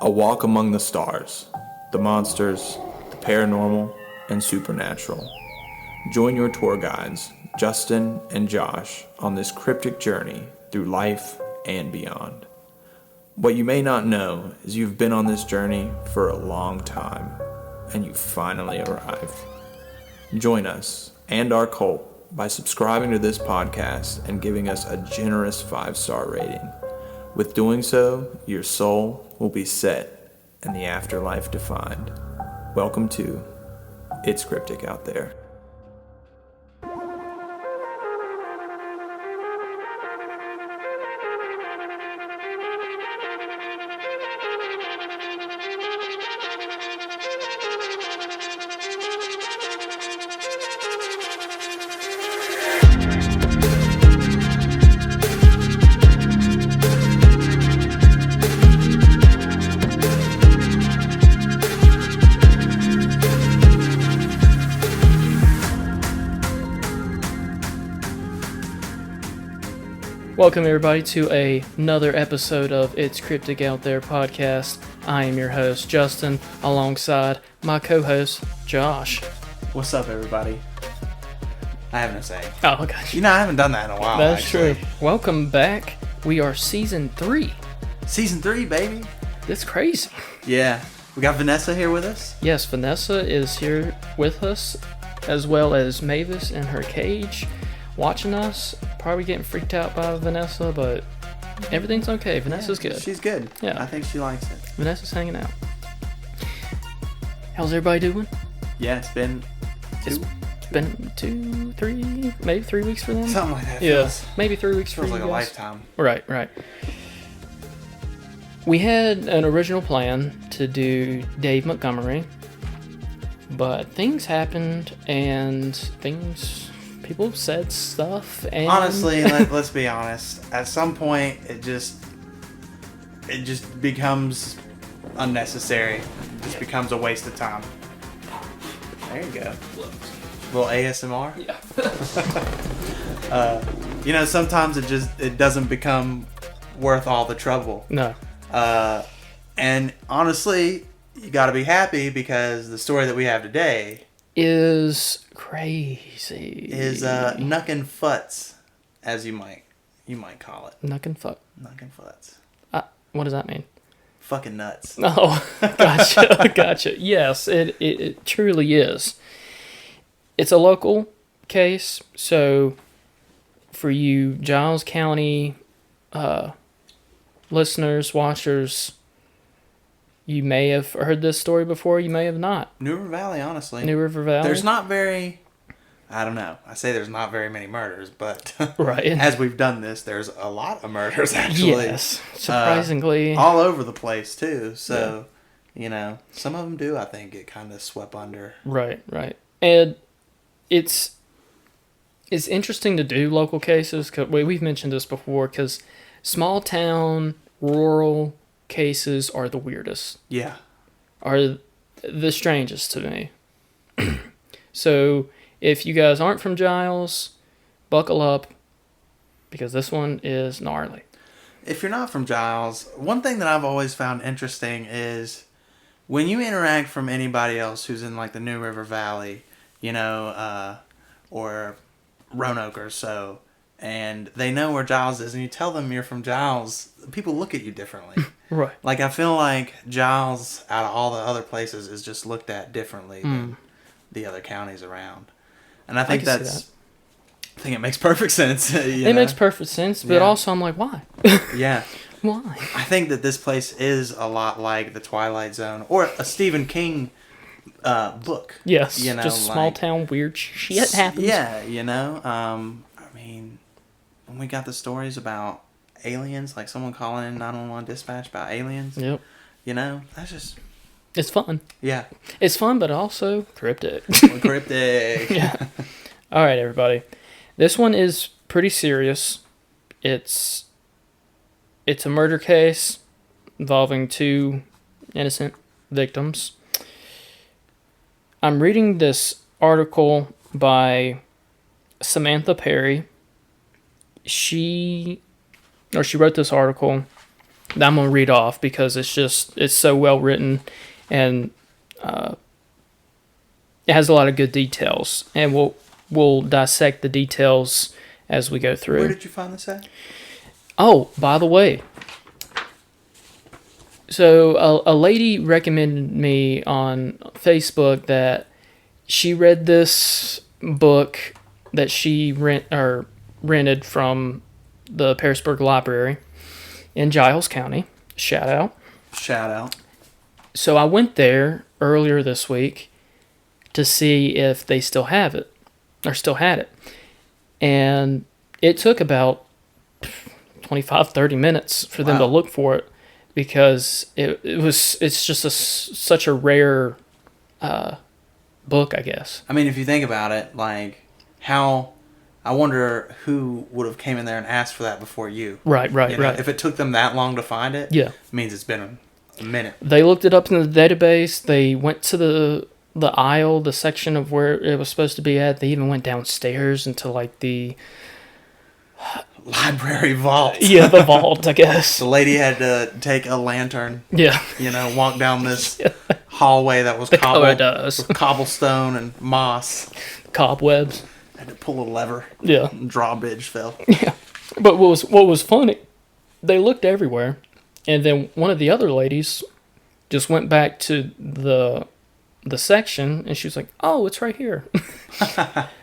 A walk among the stars, the monsters, the paranormal, and supernatural. Join your tour guides, Justin and Josh, on this cryptic journey through life and beyond. What you may not know is you've been on this journey for a long time, and you finally arrived. Join us and our cult by subscribing to this podcast and giving us a generous 5-star rating. With doing so, your soul will be set and the afterlife defined. Welcome to It's Cryptic Out There. Welcome everybody to another episode of It's Cryptic Out There podcast. I am your host, Justin, alongside my co-host, Josh. What's up, everybody? I have no say. Oh, gosh. You know, I haven't done that in a while, That's actually. true. Welcome back. We are season 3. Season 3, baby. That's crazy. Yeah. We got Vanessa here with us. Yes, Vanessa is here with us, as well as Mavis in her cage, watching us. Probably getting freaked out by Vanessa, but everything's okay. Vanessa's good. She's good. Yeah. I think she likes it. Vanessa's hanging out. How's everybody doing? Yeah, it's been It's been 2, 3, maybe 3 weeks for them? something like that. Yeah, maybe 3 weeks for Feels you like a guys. lifetime. Right. We had an original plan to do Dave Montgomery, but things happened and people said stuff and... Honestly, let's be honest. At some point, it just becomes unnecessary. It just becomes a waste of time. There you go. A little ASMR. Yeah. You know, sometimes it doesn't become worth all the trouble. No. And honestly, you got to be happy because the story that we have today Is crazy. is knuckin' futs, as you might call it. Knuckin' fuck. Knuckin' futs. What does that mean? Fucking nuts. Oh, gotcha. Yes, it truly is. It's a local case, so for you Giles County listeners, watchers, you may have heard this story before, you may have not. New River Valley, honestly. New River Valley. There's not very... I don't know. I say there's not very many murders, but Right. as we've done this, there's a lot of murders, actually. Yes, surprisingly. All over the place, too. So, you know, some of them do, I think, get kind of swept under. Right. And it's interesting to do local cases, cause we've mentioned this before, because small town, rural cases are the weirdest. Yeah. Are the strangest to me. So, if you guys aren't from Giles, buckle up, because this one is gnarly. If you're not from Giles, one thing that I've always found interesting is when you interact from anybody else who's in like the New River Valley, you know, or Roanoke or so, and they know where Giles is, and you tell them you're from Giles, people look at you differently. Right. Like, I feel like Giles, out of all the other places, is just looked at differently than the other counties around. And I think can see I think it makes perfect sense. It makes perfect sense, but also I'm like, why? Yeah. Why? I think that this place is a lot like the Twilight Zone or a Stephen King book. Yes, you know, just small town weird shit happens. Yeah, you know. I mean, when we got the stories about aliens, like someone calling in 911 dispatch about aliens. Yep. You know, that's just... It's fun. Yeah. It's fun, but also cryptic. Cryptic. Yeah. All right, everybody. This one is pretty serious. It's a murder case involving 2 innocent victims. I'm reading this article by Samantha Perry. She wrote this article that I'm gonna read off because it's so well written, and it has a lot of good details, and we'll dissect the details as we go through. Where did you find this at? Oh, by the way, so a lady recommended me on Facebook that she read this book that she rented from the Pearisburg Library in Giles County. Shout out. Shout out. So I went there earlier this week to see if they still have it, or still had it. And it took about 25, 30 minutes for them to look for it, because it's just such a rare book, I guess. I mean, if you think about it, like, how... I wonder who would have came in there and asked for that before you. Right. If it took them that long to find it, yeah, it means it's been a minute. They looked it up in the database. They went to the aisle, the section of where it was supposed to be at. They even went downstairs into like the library vault. Yeah, the vault, I guess. The lady had to take a lantern. Yeah. Walk down this hallway that was with cobblestone and moss. Cobwebs. Had to pull a lever. Yeah. Drawbridge fell. Yeah. But what was funny, they looked everywhere, and then one of the other ladies just went back to the section, and she was like, "Oh, it's right here."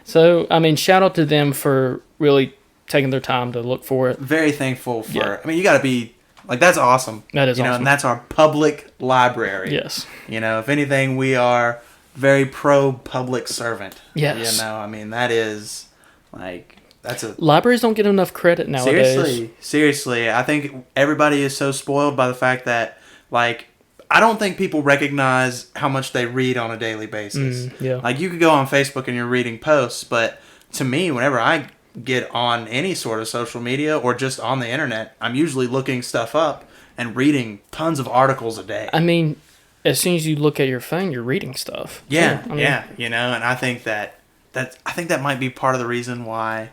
So, I mean, shout out to them for really taking their time to look for it. Very thankful for. Yeah. I mean, you got to be like, that's awesome. That is awesome. And that's our public library. Yes. If anything, we are very pro public servant. Yes. I mean, that is like, that's a... Libraries don't get enough credit nowadays. Seriously. I think everybody is so spoiled by the fact that, like, I don't think people recognize how much they read on a daily basis. Yeah. Like, you could go on Facebook and you're reading posts, but to me, whenever I get on any sort of social media or just on the internet, I'm usually looking stuff up and reading tons of articles a day. I mean, as soon as you look at your phone, you're reading stuff. Yeah, and I think that might be part of the reason why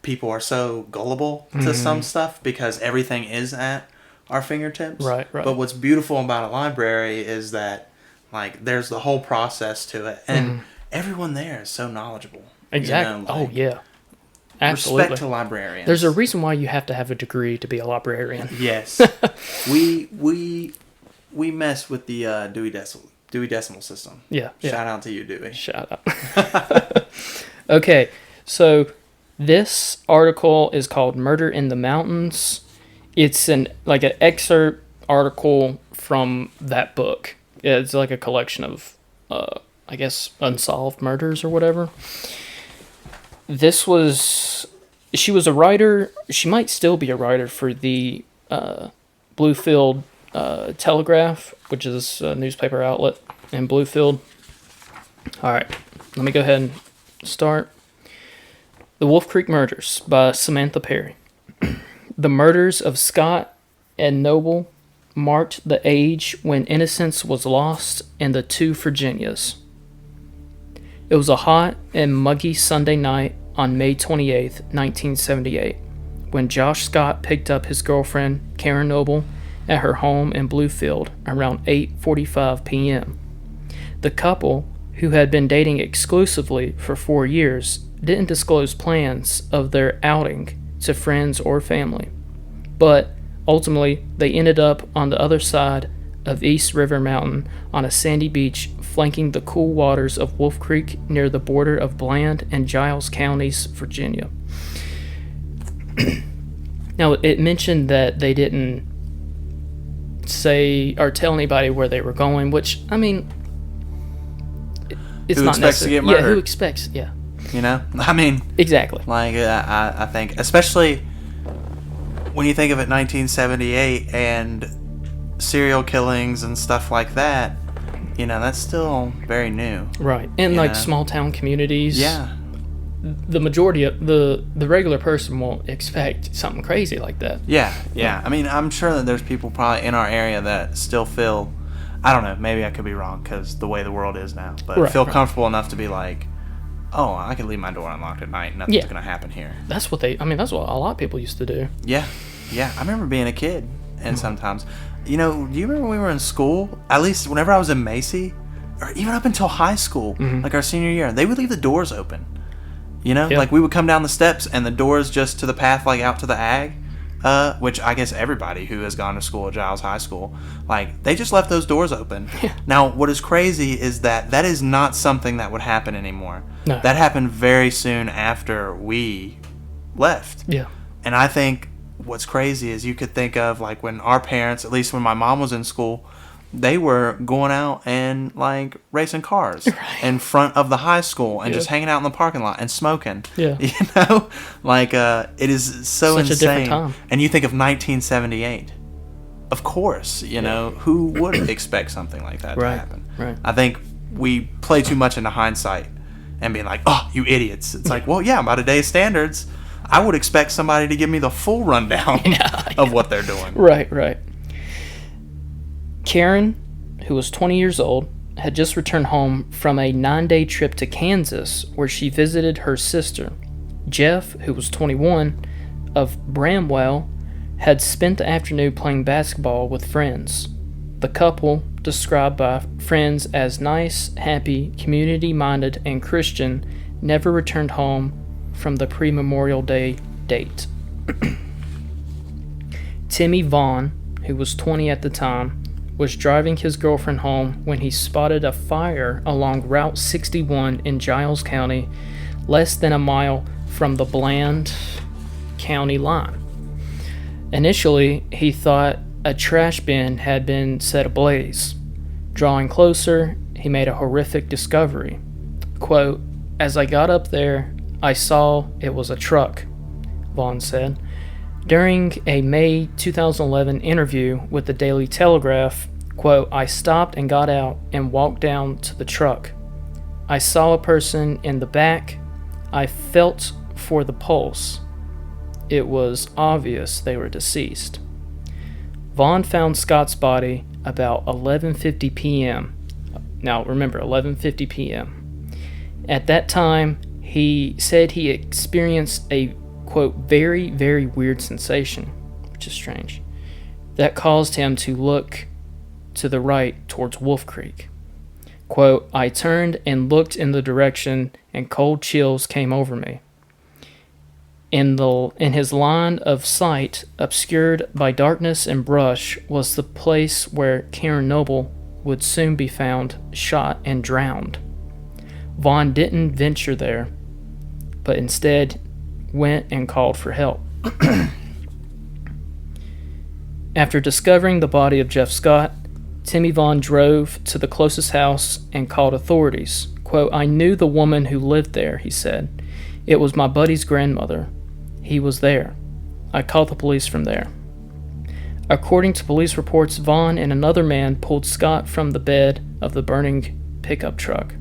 people are so gullible to some stuff, because everything is at our fingertips. Right. But what's beautiful about a library is that, like, there's the whole process to it, and everyone there is so knowledgeable. Exactly. Oh yeah. Absolutely. Respect to librarians. There's a reason why you have to have a degree to be a librarian. Yes. we mess with the Dewey Decimal System. Yeah. Shout out to you, Dewey. Shout out. Okay, so this article is called "Murder in the Mountains." It's an excerpt article from that book. It's like a collection of, I guess, unsolved murders or whatever. She was a writer. She might still be a writer for the Bluefield Telegraph, which is a newspaper outlet in Bluefield. All right, let me go ahead and start. The Wolf Creek Murders by Samantha Perry. The murders of Scott and Noble marked the age when innocence was lost in the two Virginias. It was a hot and muggy Sunday night on May 28th, 1978, when Josh Scott picked up his girlfriend, Karen Noble, at her home in Bluefield around 8:45 p.m. The couple, who had been dating exclusively for 4 years, didn't disclose plans of their outing to friends or family, but ultimately they ended up on the other side of East River Mountain on a sandy beach flanking the cool waters of Wolf Creek near the border of Bland and Giles counties, Virginia. Now, it mentioned that they didn't say or tell anybody where they were going, which, I mean, it's who not expects to necessary. get murdered? Yeah, who expects? Yeah. I mean, exactly. Like, I think, especially when you think of it, 1978 and serial killings and stuff like that, that's still very new. Right. And like small town communities. Yeah. The majority of the regular person won't expect something crazy like that. Yeah. I mean, I'm sure that there's people probably in our area that still feel, I don't know, maybe I could be wrong because the way the world is now, but feel comfortable enough to be like, oh, I can leave my door unlocked at night. Nothing's going to happen here. That's what a lot of people used to do. Yeah. I remember being a kid and sometimes, do you remember when we were in school? At least whenever I was in Macy, or even up until high school, like our senior year, they would leave the doors open. Like we would come down the steps and the doors just to the path, like out to the ag. Which I guess everybody who has gone to school at Giles High School, like, they just left those doors open. Now, what is crazy is that is not something that would happen anymore. No. That happened very soon after we left. Yeah. And I think what's crazy is you could think of, like, when our parents, at least when my mom was in school, they were going out and, like, racing cars in front of the high school and just hanging out in the parking lot and smoking. Yeah. Like, it is so Such insane. a different time. And you think of 1978. Of course, who would expect something like that to happen? Right. I think we play too much into hindsight and being like, oh, you idiots. It's like, well, yeah, by today's standards, I would expect somebody to give me the full rundown of what they're doing. Right. Karen, who was 20 years old, had just returned home from a 9-day trip to Kansas where she visited her sister. Jeff, who was 21, of Bramwell, had spent the afternoon playing basketball with friends. The couple, described by friends as nice, happy, community-minded, and Christian, never returned home from the pre-Memorial Day date. Timmy Vaughn, who was 20 at the time, was driving his girlfriend home when he spotted a fire along Route 61 in Giles County, less than a mile from the Bland County line. Initially, he thought a trash bin had been set ablaze. Drawing closer, he made a horrific discovery. Quote, "As I got up there, I saw it was a truck," Vaughn said. During a May 2011 interview with the Daily Telegraph, quote, "I stopped and got out and walked down to the truck. I saw a person in the back. I felt for the pulse. It was obvious they were deceased." Vaughn found Scott's body about 11:50 p.m. Now, remember, 11:50 p.m. At that time, he said he experienced a, quote, "very, very weird sensation," which is strange, that caused him to look to the right towards Wolf Creek. Quote, "I turned and looked in the direction and cold chills came over me. In his line of sight, obscured by darkness and brush, was the place where Karen Noble would soon be found, shot and drowned. Vaughn didn't venture there, but instead went and called for help." After discovering the body of Jeff Scott, Timmy Vaughn drove to the closest house and called authorities. Quote, "I knew the woman who lived there," he said. "It was my buddy's grandmother. He was there. I called the police from there." According to police reports, Vaughn and another man pulled Scott from the bed of the burning pickup truck.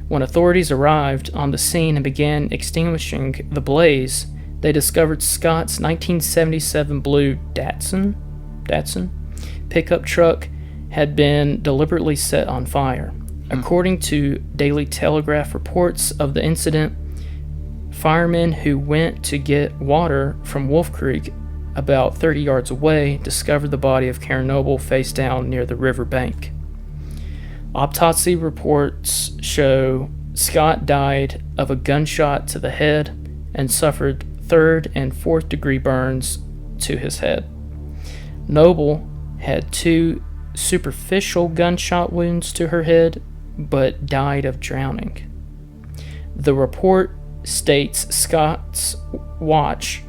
When authorities arrived on the scene and began extinguishing the blaze, they discovered Scott's 1977 blue Datsun pickup truck had been deliberately set on fire. According to Daily Telegraph reports of the incident, firemen who went to get water from Wolf Creek about 30 yards away discovered the body of Karen Noble face down near the river bank. Autopsy reports show Scott died of a gunshot to the head and suffered 3rd and 4th degree burns to his head. Noble had 2 superficial gunshot wounds to her head, but died of drowning. The report states Scott's watch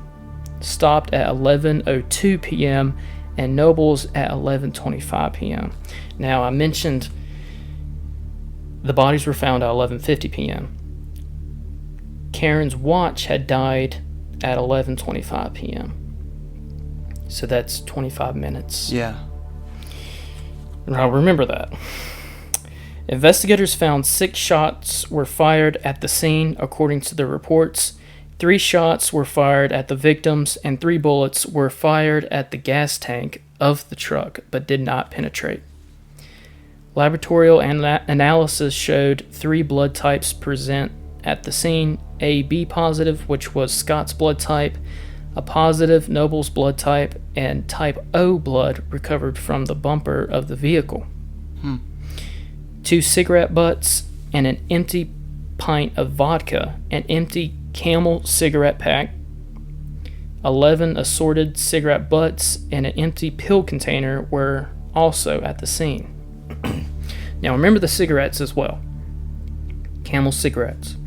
stopped at 11:02 p.m. and Noble's at 11:25 p.m. Now, I mentioned the bodies were found at 11:50 p.m. Karen's watch had died at 11:25 p.m. So that's 25 minutes. Yeah. Now remember that. Investigators found 6 shots were fired at the scene, according to the reports. 3 shots were fired at the victims, and 3 bullets were fired at the gas tank of the truck, but did not penetrate. Laboratorial analysis showed 3 blood types present at the scene: AB positive, which was Scott's blood type, a positive Noble's blood type, and type O blood recovered from the bumper of the vehicle. 2 cigarette butts and an empty pint of vodka, an empty Camel cigarette pack, 11 assorted cigarette butts, and an empty pill container were also at the scene. Now remember the cigarettes as well. Camel cigarettes.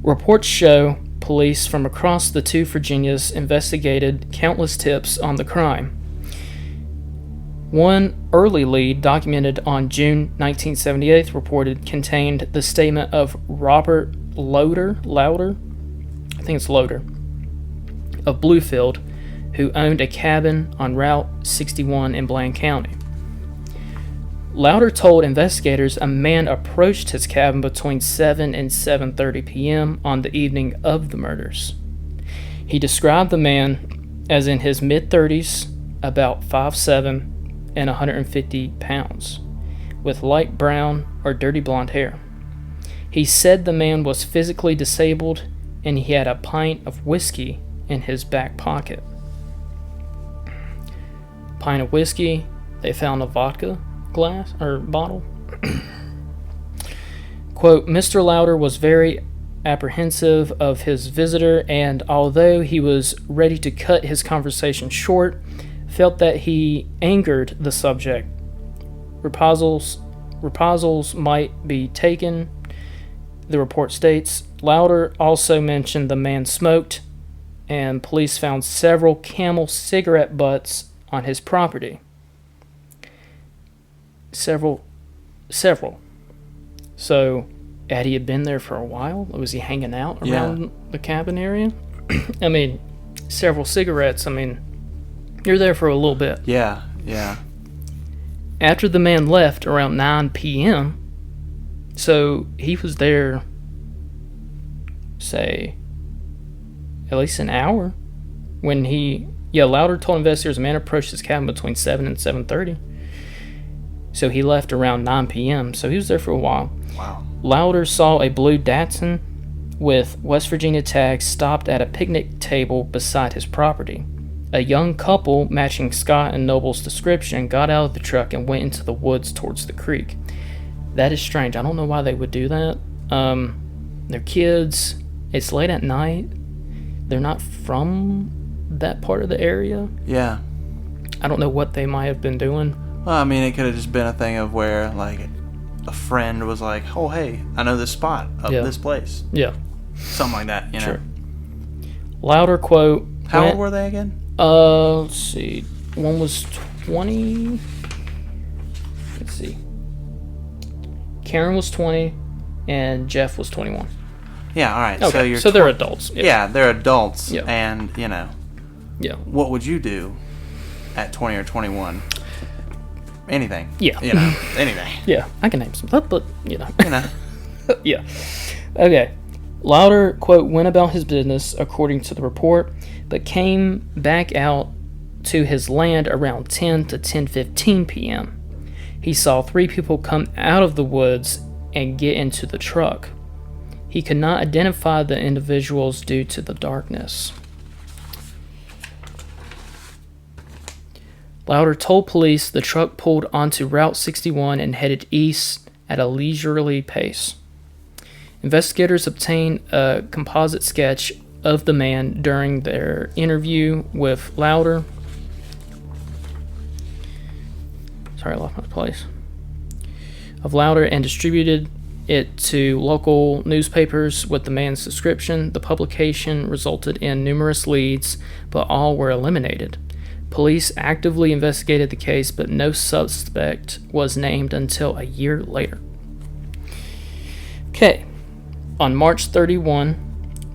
Reports show police from across the 2 Virginias investigated countless tips on the crime. One early lead, documented on June 1978, reported contained the statement of Robert Louder, I think it's Loader, of Bluefield, who owned a cabin on Route 61 in Blaine County. Louder told investigators a man approached his cabin between 7 and 7:30 p.m. on the evening of the murders. He described the man as in his mid-30s, about 5'7", and 150 pounds, with light brown or dirty blonde hair. He said the man was physically disabled and he had a pint of whiskey in his back pocket. Pint of whiskey, they found a vodka glass or bottle. Quote, Mr. Louder was very apprehensive of his visitor, and although he was ready to cut his conversation short, felt that he angered the subject. Reprisals might be taken, the report states. Louder also mentioned the man smoked, and police found several Camel cigarette butts on his property. Several. So, had he been there for a while? Was he hanging out around the cabin area? I mean, several cigarettes. I mean, you're there for a little bit. Yeah. After the man left around 9 p.m., so he was there, say, at least an hour, when Louder told investigators a man approached his cabin between 7 and 7:30. So he left around 9 p.m., so he was there for a while. Wow. Louder saw a blue Datsun with West Virginia tags stopped at a picnic table beside his property. A young couple, matching Scott and Noble's description, got out of the truck and went into the woods towards the creek. That is strange. I don't know why they would do that. They're kids. It's late at night. They're not from that part of the area. Yeah. I don't know what they might have been doing. Well, I mean, it could have just been a thing of where, like, a friend was like, oh, hey, I know this spot of this place. Yeah. Something like that, you know? Sure. Louder, quote... How old were they again? Let's see. One was 20... Let's see. Karen was 20, and Jeff was 21. Yeah, all right. Okay, so they're adults. Yeah, they're adults, Yeah. and, Yeah. what would you do at 20 or 21? Anything. Yeah. Anything. Yeah, I can name some, but. Yeah. Okay. Louder, quote, went about his business, according to the report, but came back out to his land around 10 to 10:15 p.m. He saw 3 people come out of the woods and get into the truck. He could not identify the individuals due to the darkness. Louder told police the truck pulled onto Route 61 and headed east at a leisurely pace. Investigators obtained a composite sketch of the man during their interview with Louder. Sorry, I lost my place. Of Louder, and distributed it to local newspapers with the man's description. The publication resulted in numerous leads, but all were eliminated. Police actively investigated the case, but no suspect was named until a year later. Okay. On March 31,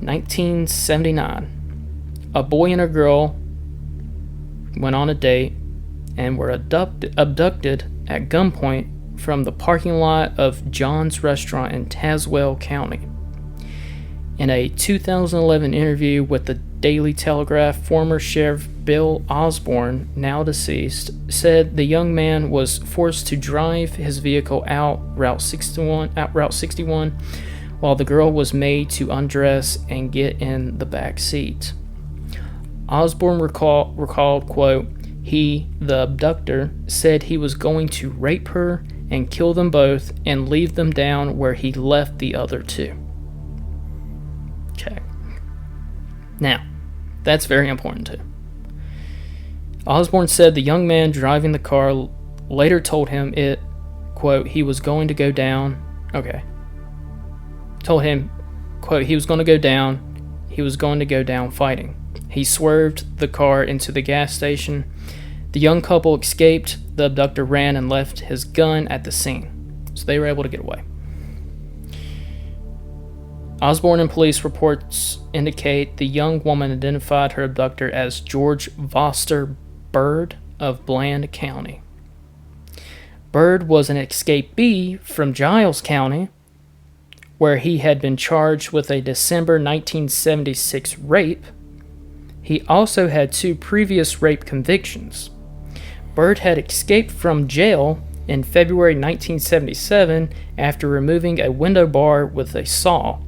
1979, a boy and a girl went on a date and were abducted at gunpoint from the parking lot of John's Restaurant in Tazewell County. In a 2011 interview with the Daily Telegraph, former Sheriff Bill Osborne, now deceased, said the young man was forced to drive his vehicle out Route 61, while the girl was made to undress and get in the back seat. Osborne recalled, quote, he, the abductor, said he was going to rape her and kill them both and leave them down where he left the other two. Okay. Now, that's very important too. Osborne said the young man driving the car later told him it, quote, he was going to go down. Okay. Told him, quote, he was going to go down. He was going to go down fighting. He swerved the car into the gas station. The young couple escaped. The abductor ran and left his gun at the scene. So they were able to get away. Osborne and police reports indicate the young woman identified her abductor as George Voster Bird of Bland County. Bird was an escapee from Giles County, where he had been charged with a December 1976 rape. He also had 2 previous rape convictions. Bird had escaped from jail in February 1977 after removing a window bar with a saw,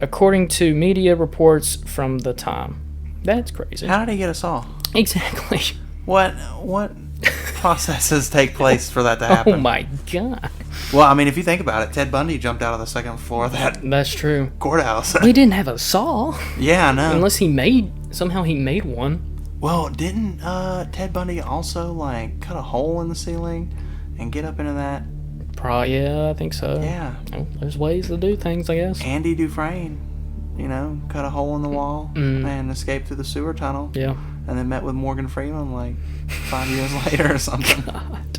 according to media reports from the time. That's crazy. How did he get a saw? Exactly. What processes take place for that to happen? Oh my God. Well, I mean, if you think about it, Ted Bundy jumped out of the second floor of that That's true. courthouse. He didn't have a saw. Yeah, I know. Unless somehow he made one. Well, didn't Ted Bundy also, like, cut a hole in the ceiling and get up into that? Probably, yeah, I think so. Yeah. Well, there's ways to do things, I guess. Andy Dufresne, cut a hole in the wall and escaped through the sewer tunnel. Yeah. And then met with Morgan Freeman, like, 5 years later or something. God.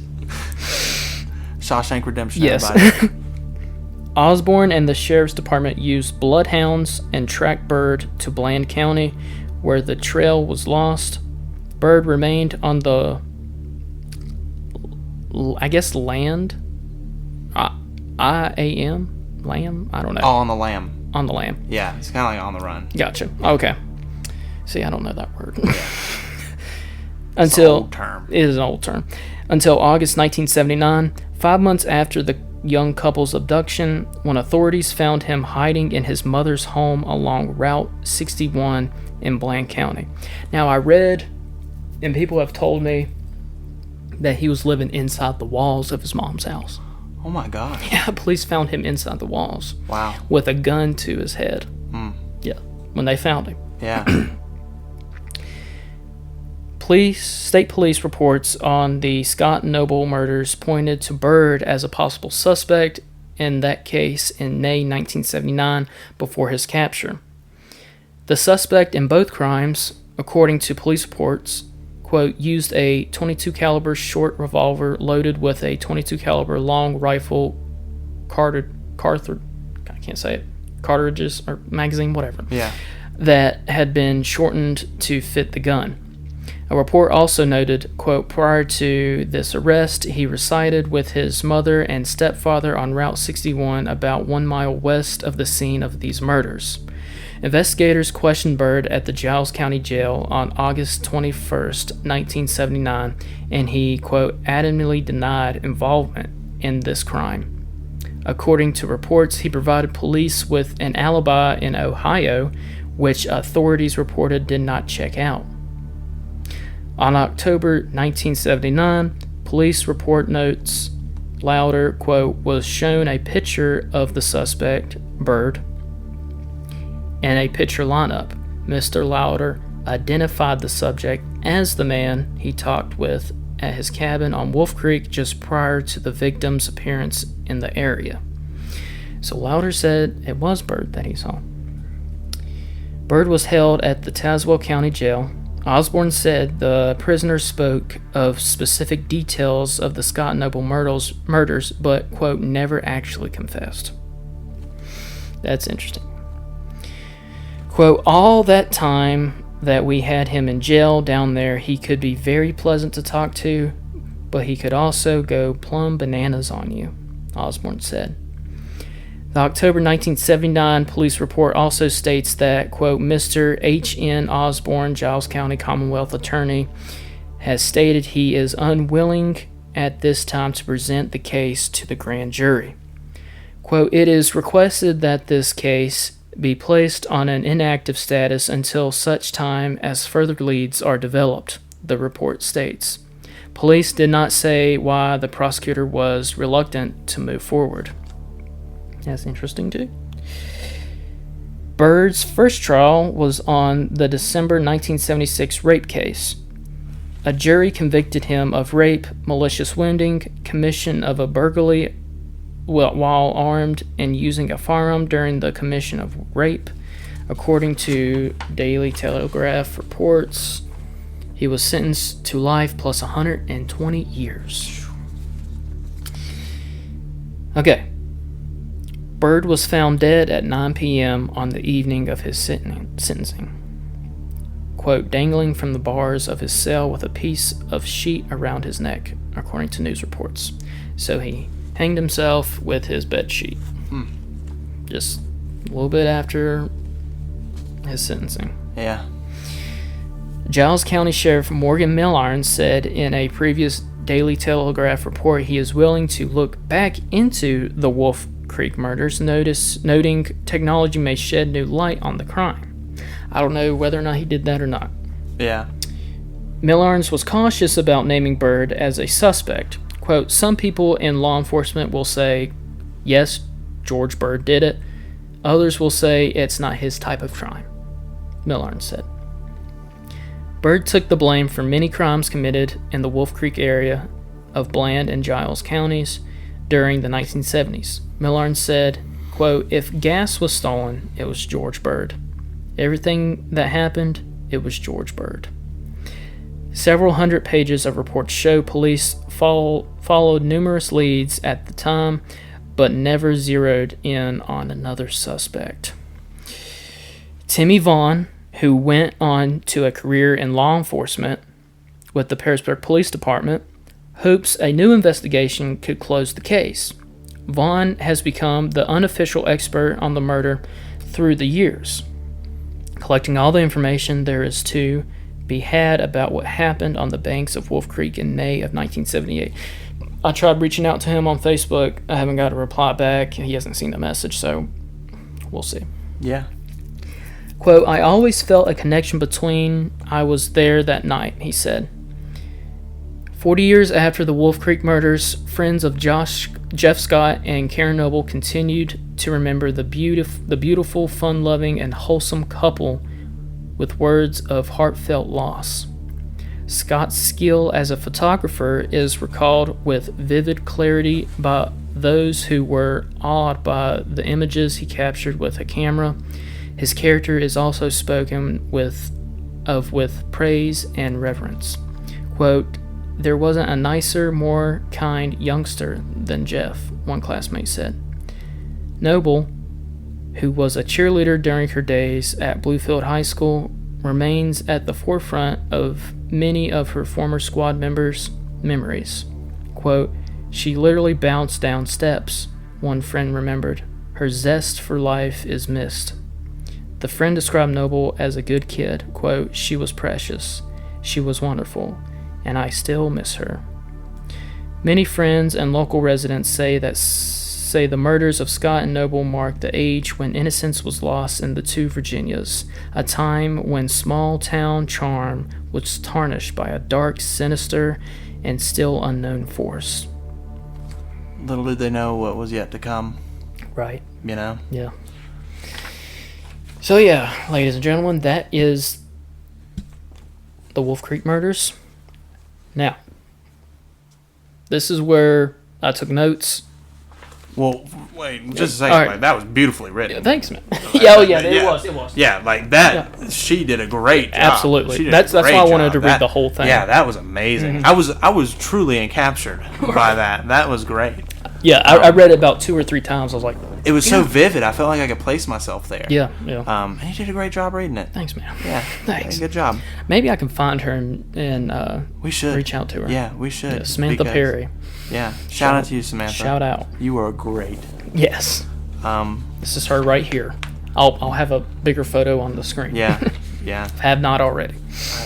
Shawshank Redemption, Yes. everybody. Osborne and the sheriff's department used bloodhounds and tracked Bird to Bland County, where the trail was lost. Bird remained on the, I guess, land. I-A-M? Lamb? I don't know. Oh, on the lamb. On the lamb. Yeah, it's kind of like on the run. Gotcha. Okay. See, I don't know that word. It's an old term. It is an old term. Until August 1979, 5 months after the young couple's abduction, when authorities found him hiding in his mother's home along Route 61 in Bland County. Now, I read, and people have told me, that he was living inside the walls of his mom's house. Oh my God. Yeah, police found him inside the walls. Wow. With a gun to his head. Yeah, when they found him. Yeah. State police reports on the Scott Noble murders pointed to Bird as a possible suspect in that case in May 1979 before his capture. The suspect in both crimes, according to police reports, quote, used a .22 caliber short revolver loaded with a .22 caliber long rifle cartridges or magazine, whatever. Yeah. That had been shortened to fit the gun. A report also noted, quote, prior to this arrest, he resided with his mother and stepfather on Route 61 about 1 mile west of the scene of these murders. Investigators questioned Bird at the Giles County Jail on August 21st, 1979, and he, quote, adamantly denied involvement in this crime. According to reports, he provided police with an alibi in Ohio, which authorities reported did not check out. On October 1979, police report notes Louder, quote, was shown a picture of the suspect, Bird, and a picture lineup. Mr. Louder identified the subject as the man he talked with at his cabin on Wolf Creek just prior to the victim's appearance in the area. So Louder said it was Bird that he saw. Bird was held at the Tazewell County Jail. Osborne said the prisoner spoke of specific details of the Scott Noble murders, but, quote, never actually confessed. That's interesting. Quote, all that time that we had him in jail down there, he could be very pleasant to talk to, but he could also go plumb bananas on you, Osborne said. The October 1979 police report also states that, quote, Mr. H.N. Osborne, Giles County Commonwealth Attorney, has stated he is unwilling at this time to present the case to the grand jury. Quote, it is requested that this case be placed on an inactive status until such time as further leads are developed, the report states. Police did not say why the prosecutor was reluctant to move forward. That's interesting, too. Bird's first trial was on the December 1976 rape case. A jury convicted him of rape, malicious wounding, commission of a burglary while armed, and using a firearm during the commission of rape. According to Daily Telegraph reports, he was sentenced to life plus 120 years. Okay. Bird was found dead at 9 p.m. on the evening of his sentencing. Quote, dangling from the bars of his cell with a piece of sheet around his neck, according to news reports. So he hanged himself with his bed sheet. Just a little bit after his sentencing. Yeah. Giles County Sheriff Morgan Milliron said in a previous Daily Telegraph report he is willing to look back into the Wolf Creek murders, noting technology may shed new light on the crime. I don't know whether or not he did that or not. Yeah. Millarns was cautious about naming Bird as a suspect. Quote, some people in law enforcement will say, yes, George Bird did it. Others will say it's not his type of crime, Millarns said. Bird took the blame for many crimes committed in the Wolf Creek area of Bland and Giles counties during the 1970s. Millarns said, quote, if gas was stolen, it was George Bird. Everything that happened, it was George Bird. Several hundred pages of reports show police followed numerous leads at the time, but never zeroed in on another suspect. Timmy Vaughn, who went on to a career in law enforcement with the Pearisburg Police Department, hopes a new investigation could close the case. Vaughn has become the unofficial expert on the murder through the years, collecting all the information there is to be had about what happened on the banks of Wolf Creek in May of 1978. I tried reaching out to him on Facebook. I haven't got a reply back. He hasn't seen the message, so we'll see. Yeah. Quote, I always felt a connection between I was there that night, he said. 40 years after the Wolf Creek murders, friends of Jeff Scott and Karen Noble continued to remember the beautiful, fun-loving, and wholesome couple with words of heartfelt loss. Scott's skill as a photographer is recalled with vivid clarity by those who were awed by the images he captured with a camera. His character is also spoken with praise and reverence. Quote, there wasn't a nicer, more kind youngster than Jeff, one classmate said. Noble, who was a cheerleader during her days at Bluefield High School, remains at the forefront of many of her former squad members' memories. Quote, she literally bounced down steps, one friend remembered. Her zest for life is missed. The friend described Noble as a good kid. Quote, she was precious. She was wonderful. And I still miss her. Many friends and local residents say the murders of Scott and Noble marked the age when innocence was lost in the two Virginias, a time when small-town charm was tarnished by a dark, sinister, and still unknown force. Little did they know what was yet to come. Right. You know? Yeah. So yeah, ladies and gentlemen, that is the Wolf Creek murders. Now, this is where I took notes. Well, wait, just a second. All right. Like, that was beautifully written. Yeah, thanks, man. It was. Yeah, like that. Yeah. She did a great job. Absolutely. That's why I wanted to read the whole thing. Yeah, that was amazing. I was truly encaptured by that. That was great. Yeah, I read it about 2 or 3 times. I was like, it was so vivid. I felt like I could place myself there. Yeah. And you did a great job reading it. Thanks, man. Yeah, thanks. Good job. Maybe I can find her and we should reach out to her. Yeah, we should. Yeah, Samantha Perry. Yeah, shout out to you, Samantha. Shout out. You are great. Yes. This is her right here. I'll have a bigger photo on the screen. Yeah. Have not already.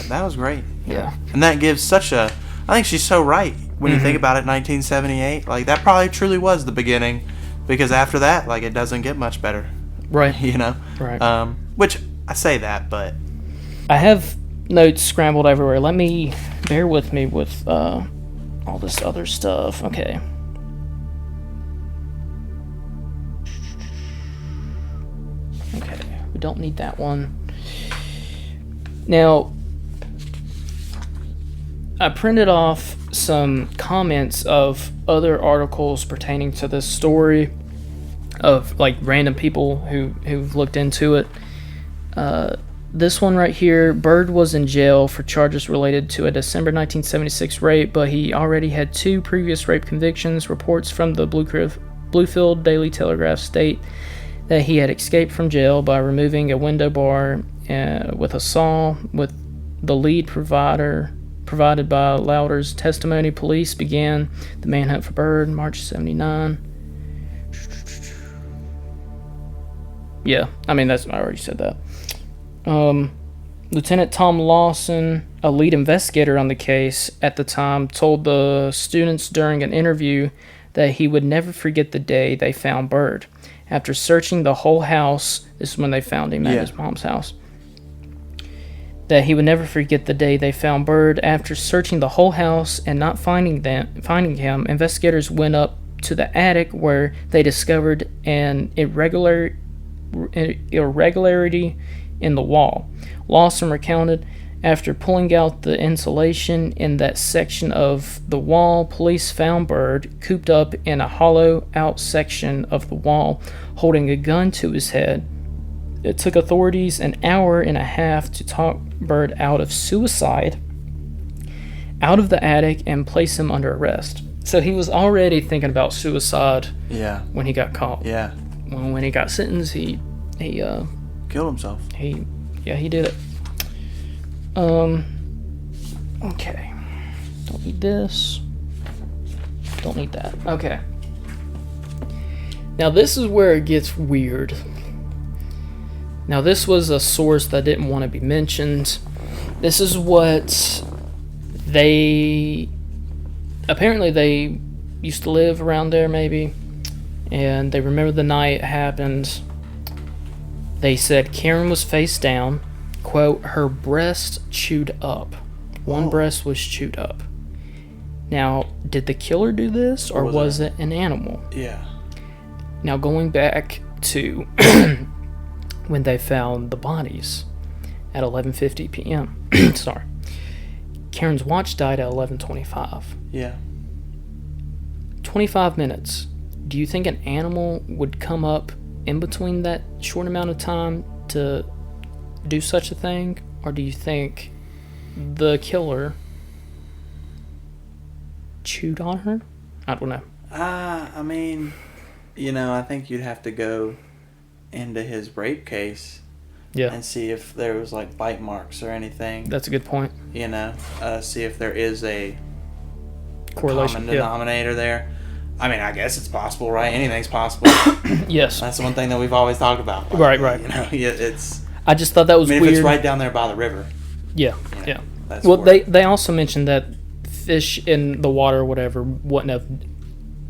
That was great. Yeah. And that gives such a. I think she's so right when you think about it. 1978, like that probably truly was the beginning, because after that, like it doesn't get much better. Right. You know? Right. Which, I say that, but... I have notes scrambled everywhere. Bear with me with all this other stuff. Okay. Okay, we don't need that one. Now, I printed off some comments of other articles pertaining to this story of like random people who've looked into it. This one right here, Bird was in jail for charges related to a December 1976 rape, but he already had 2 previous rape convictions. Reports from the Bluefield Daily Telegraph state that he had escaped from jail by removing a window bar with a saw. With the lead provided by Lauder's testimony, police began the manhunt for Bird, March 79. Yeah, I mean, I already said that. Lieutenant Tom Lawson, a lead investigator on the case at the time, told the students during an interview that he would never forget the day they found Bird. After searching the whole house, this is when they found him at his mom's house, that he would never forget the day they found Bird. After searching the whole house and not finding him, investigators went up to the attic where they discovered an irregularity in the wall. Lawson recounted, after pulling out the insulation in that section of the wall, police found Bird cooped up in a hollow-out section of the wall, holding a gun to his head. It took authorities an hour and a half to talk Bird out of suicide, out of the attic, and place him under arrest. So he was already thinking about suicide when he got caught. Yeah. When he got sentenced, he killed himself. He did it. Okay. Don't need this. Don't need that. Okay. Now this is where it gets weird. Now this was a source that didn't want to be mentioned. This is what apparently they used to live around there maybe, and they remember the night it happened. They said Karen was face down, quote, her breast chewed up. One breast was chewed up. Now, did the killer do this, or was it an animal? Yeah. Now, going back to when they found the bodies at 11:50 p.m. Sorry. Karen's watch died at 11:25. Yeah. 25 minutes. Do you think an animal would come up in between that short amount of time to do such a thing? Or do you think the killer chewed on her? I don't know. I mean, I think you'd have to go into his rape case and see if there was like bite marks or anything. That's a good point. See if there is a correlation, common denominator there. I mean, I guess it's possible, right? Anything's possible. Yes. That's the one thing that we've always talked about. Right. It's... I just thought that was weird. If it's right down there by the river. Yeah. That's well, they also mentioned that fish in the water or whatever wouldn't have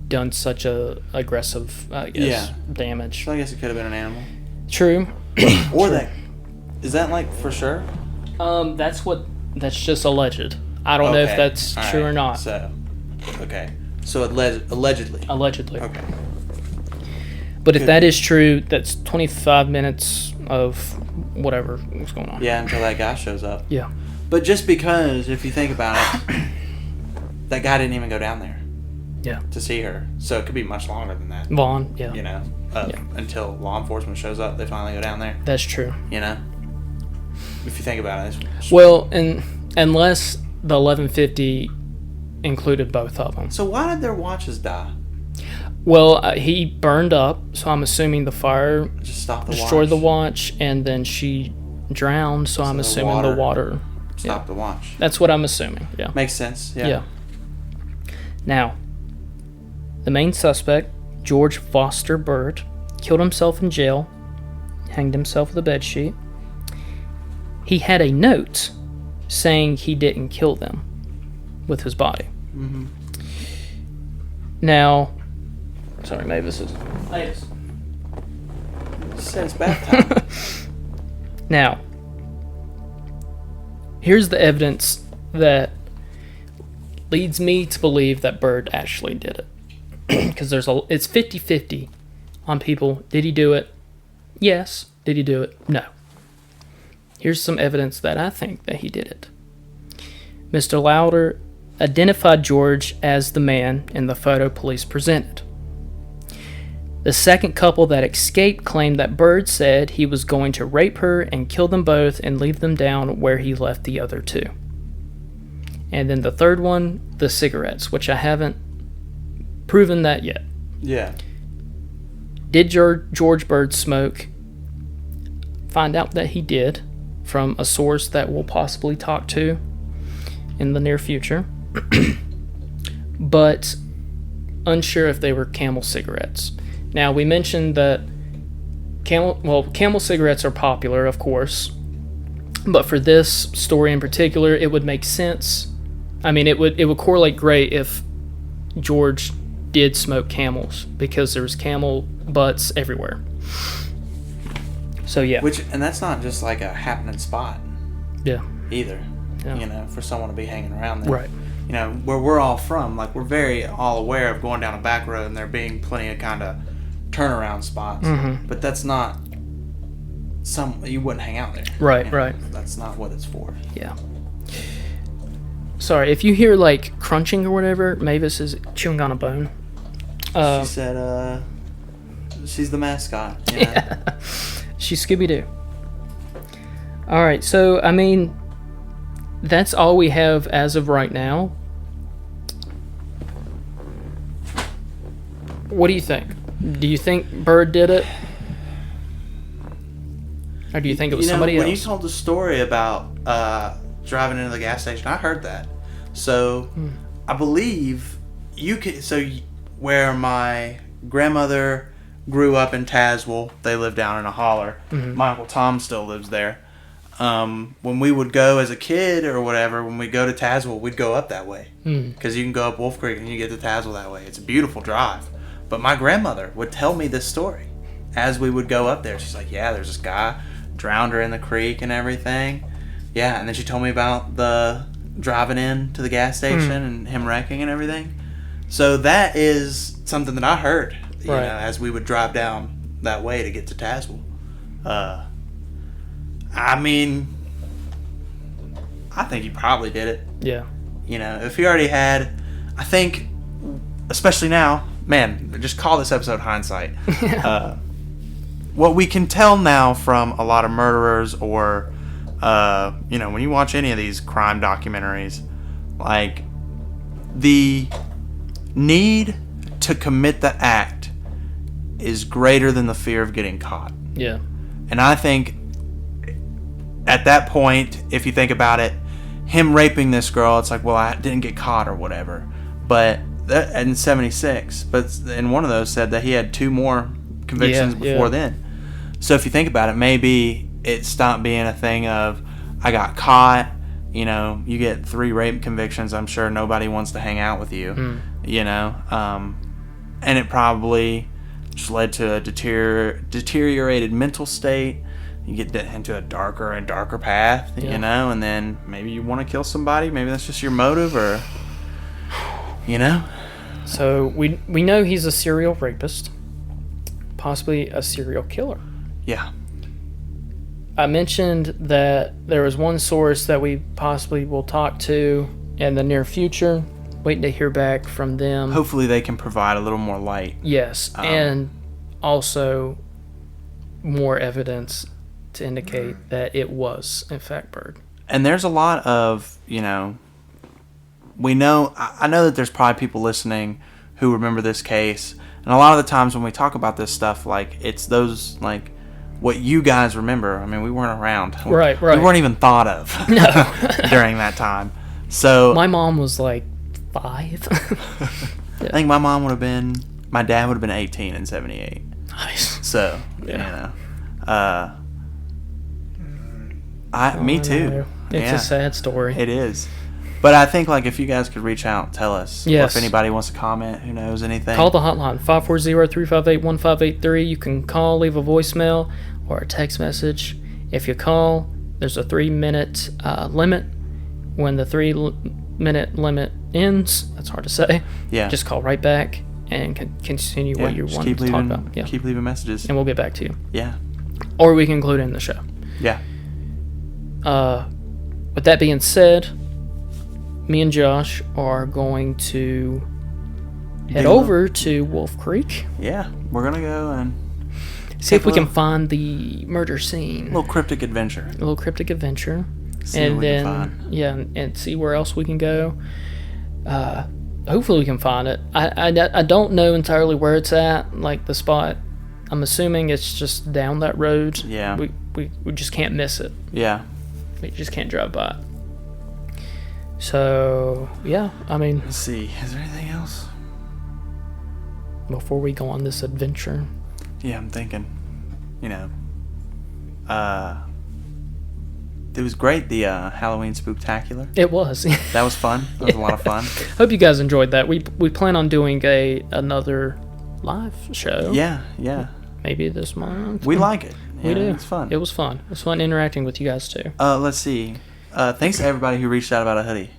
done such a aggressive, damage. So I guess it could have been an animal. True. Or that... Is that, like, for sure? That's just alleged. I don't know if that's true or not. So, allegedly. Allegedly. Okay. But if that is true, that's 25 minutes of whatever was going on. Yeah, until that guy shows up. Yeah. But just because, if you think about it, that guy didn't even go down there. Yeah. To see her. So it could be much longer than that. Vaughn, yeah. Until law enforcement shows up, they finally go down there. That's true. If you think about it. Well, and unless the 1150 included both of them. So why did their watches die? Well, he burned up, so I'm assuming the fire just destroyed the watch, and then she drowned, so I'm assuming the water stopped the watch. That's what I'm assuming, yeah. Makes sense, yeah. Now, the main suspect, George Voster Bird, killed himself in jail, hanged himself with a bedsheet. He had a note saying he didn't kill them with his body. Mm-hmm. Now, sorry, Mavis is... Mavis. Since bath time. Now, here's the evidence that leads me to believe that Bird actually did it. Because it's 50-50 on people. Did he do it? Yes. Did he do it? No. Here's some evidence that I think that he did it. Mr. Lauder identified George as the man in the photo police presented. The second couple that escaped claimed that Bird said he was going to rape her and kill them both and leave them down where he left the other two. And then the third one, the cigarettes, which I haven't proven that yet. Yeah. Did George Bird smoke? Find out that he did from a source that we'll possibly talk to in the near future. But unsure if they were Camel cigarettes. Now, we mentioned that Camel cigarettes are popular, of course. But for this story in particular, it would make sense. I mean, it would correlate great if George did smoke Camels, because there's Camel butts everywhere. So yeah. And that's not just like a happening spot. Yeah. Either. Yeah. You know, for someone to be hanging around there. Right. You know, where we're all from, like, we're very all aware of going down a back road and there being plenty of kind of turnaround spots. Mm-hmm. But that's not you wouldn't hang out there. Right, you know? right. That's not what it's for. Yeah. Sorry, if you hear like crunching or whatever, Mavis is chewing on a bone. She said, she's the mascot. You know? Yeah. She's Scooby-Doo. Alright, so, I mean, that's all we have as of right now. What do you think? Do you think Bird did it? Or do you think it was somebody else? When you told the story about driving into the gas station, I heard that. So, I believe you could... So, where my grandmother grew up in Tazewell, they lived down in a holler. Mm-hmm. My Uncle Tom still lives there. When we would go as a kid or whatever, when we go to Tazewell, we'd go up that way. Because you can go up Wolf Creek and you get to Tazewell that way. It's a beautiful drive. But my grandmother would tell me this story as we would go up there. She's like, yeah, there's this guy, drowned her in the creek and everything. Yeah, and then she told me about the driving in to the gas station and him wrecking and everything. So that is something that I heard, you know, as we would drive down that way to get to Tazewell. I mean, I think he probably did it. Yeah. You know, if he already had, I think, especially now, man, just call this episode Hindsight. What we can tell now from a lot of murderers or, you know, when you watch any of these crime documentaries, like, the need to commit the act is greater than the fear of getting caught. Yeah. And I think at that point, if you think about it, him raping this girl, it's like, well, I didn't get caught or whatever. But in 76, but in one of those said that he had 2 more convictions before then. So if you think about it, maybe it stopped being a thing of, I got caught, you know, you get 3 rape convictions, I'm sure nobody wants to hang out with you, you know, and it probably just led to a deteriorated mental state. You get into a darker and darker path, you know, and then maybe you want to kill somebody. Maybe that's just your motive, or, you know. So we know he's a serial rapist, possibly a serial killer. Yeah. I mentioned that there was one source that we possibly will talk to in the near future. Waiting to hear back from them. Hopefully they can provide a little more light. Yes, and also more evidence to indicate that it was, in fact, Bird. And there's a lot of, you know, I know that there's probably people listening who remember this case. And a lot of the times when we talk about this stuff, like, it's those, like, what you guys remember. I mean, we weren't around. Right. We weren't even thought of during that time. So my mom was like 5. I think my dad would have been 18 in 78. Nice. So, you know. Me too. It's a sad story. It is. But I think like if you guys could reach out, tell us. Yes. Or if anybody wants to comment, who knows anything. Call the hotline, 540-358-1583. You can call, leave a voicemail, or a text message. If you call, there's a 3-minute limit. When the 3-minute limit ends, that's hard to say. Yeah. Just call right back and continue what you want to talk about. Yeah. Keep leaving messages. And we'll get back to you. Yeah. Or we can include it in the show. Yeah. With that being said, me and Josh are going to head over to Wolf Creek. Yeah. We're going to go and See if we can find the murder scene. A little cryptic adventure. A little cryptic adventure. See and what we then, can find. yeah, and see where else we can go. Hopefully we can find it. I don't know entirely where it's at, like the spot. I'm assuming it's just down that road. Yeah. We just can't miss it. Yeah. We just can't drive by it. So, yeah, I mean, Let's see. Is there anything else? before we go on this adventure. Yeah, I'm thinking, it was great, the Halloween Spooktacular. It was. That was fun. That was a lot of fun. Hope you guys enjoyed that. We plan on doing another live show. Yeah, yeah. Maybe this month. We like it. We do. It's fun. It was fun. It was fun interacting with you guys too. Let's see. Thanks to everybody who reached out about a hoodie.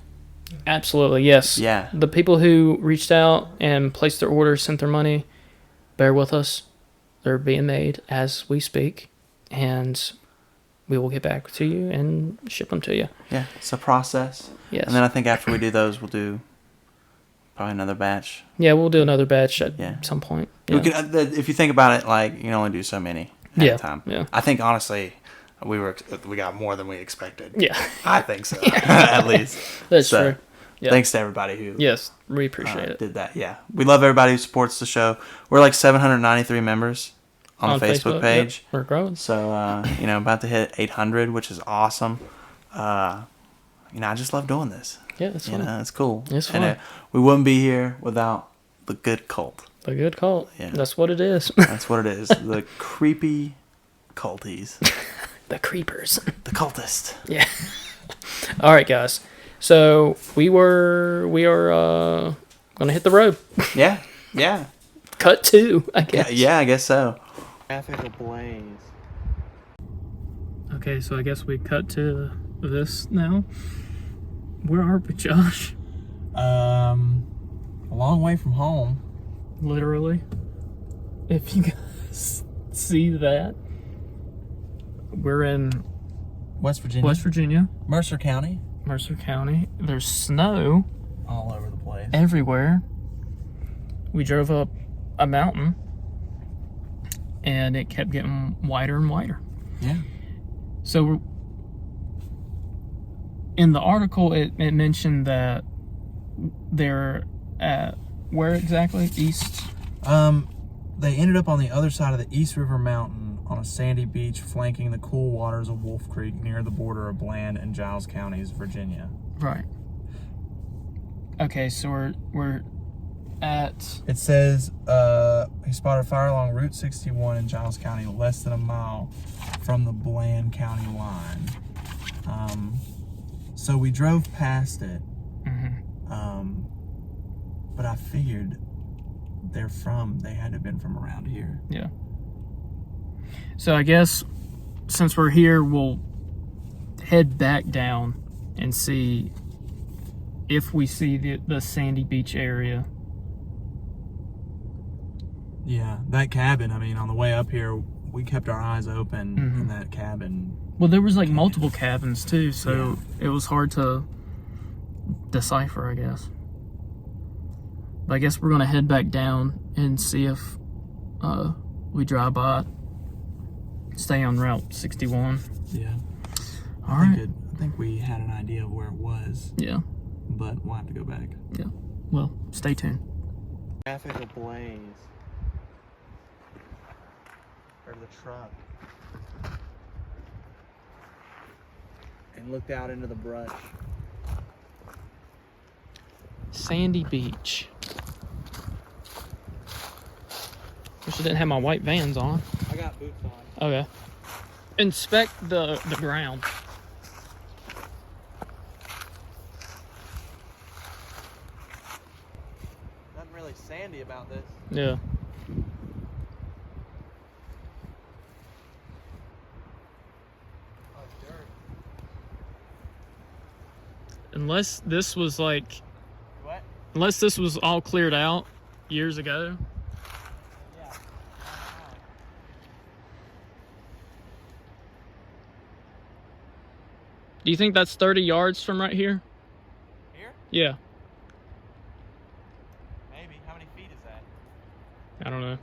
Absolutely, yes. Yeah. The people who reached out and placed their orders, sent their money, bear with us. They're being made as we speak, and we will get back to you and ship them to you. Yeah, it's a process. Yes. And then I think after we do those, we'll do probably another batch. Yeah, we'll do another batch at Yeah. some point. We Yeah. can, if you think about it, like, you can only do so many at a time. Yeah. I think, honestly, we got more than we expected. Yeah. I think so, at least. That's So, true. Yeah. Thanks to everybody who Yes, we appreciate it. did that. Yeah, we love everybody who supports the show. We're like 793 members on the Facebook page. Yep, we're growing. So about to hit 800, which is awesome. I just love doing this. Yeah, it's fun. It's cool. It's fun. And we wouldn't be here without the good cult. A good cult. Yeah. That's what it is. That's what it is. The creepy culties. The creepers. The cultist. Yeah. All right, guys. So we are gonna hit the road. Yeah. Yeah. Cut 2, I guess. Yeah, I guess so. Traffic ablaze. Okay, so I guess we cut to this now. Where are we, Josh? A long way from home. Literally. If you guys see that, we're in West Virginia. West Virginia, Mercer County. Mercer County. There's snow All over the place. everywhere. We drove up a mountain, and it kept getting wider and wider. Yeah. So in the article, it mentioned that they're at where exactly? East? They ended up on the other side of the East River Mountain on a sandy beach flanking the cool waters of Wolf Creek near the border of Bland and Giles counties, Virginia. Right. Okay, so we're at... It says he spotted fire along Route 61 in Giles County, less than a mile from the Bland County line. So we drove past it, but I figured they had to have been from around here. Yeah. So I guess since we're here, we'll head back down and see if we see the sandy beach area. Yeah, that cabin, on the way up here, we kept our eyes open in that cabin. Well, there was like multiple cabins too, so it was hard to decipher, I guess. But I guess we're gonna head back down and see if we drive by. Stay on Route 61. Yeah. All right. I think we had an idea of where it was, Yeah. but we'll have to go back. Yeah. Well, stay tuned. Traffic ablaze. There's a truck. And looked out into the brush. Sandy Beach. Wish I didn't have my white Vans on. I got boots on. Okay. Inspect the ground. about this. Yeah. Oh, dirt. Unless this was like, What? unless this was all cleared out years ago. Yeah. Do you think that's 30 yards from right here? Here? Yeah. Maybe. How many feet is that? I don't know.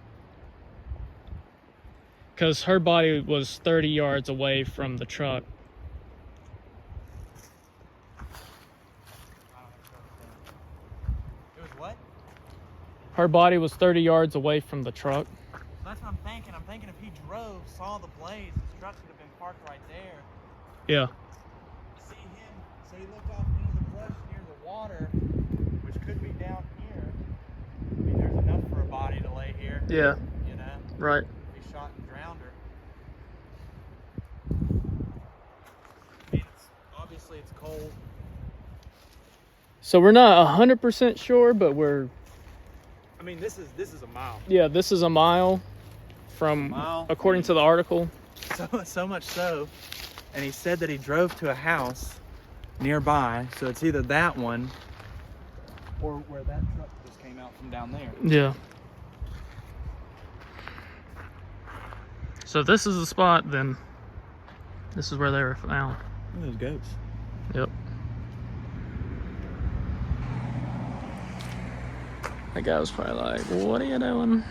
Because her body was 30 yards away from the truck. It was what? Her body was 30 yards away from the truck. That's what I'm thinking. I'm thinking if he drove, saw the blaze, his truck could have been parked right there. Yeah. See him, so he looked off into the brush near the water, which could be down here. I mean, there's enough for a body to lay here. Yeah. You know, Right. if he shot and drowned her. I mean, obviously it's cold. So we're not 100% sure, but we're, I mean, this is a mile. yeah, this is a mile from, Mile. according to the article. So much so, and he said that he drove to a house nearby, so it's either that one or where that truck just came out from down there. Yeah. So if this is the spot, then this is where they were found. Look at those goats. Yep. That guy was probably like, what are you doing?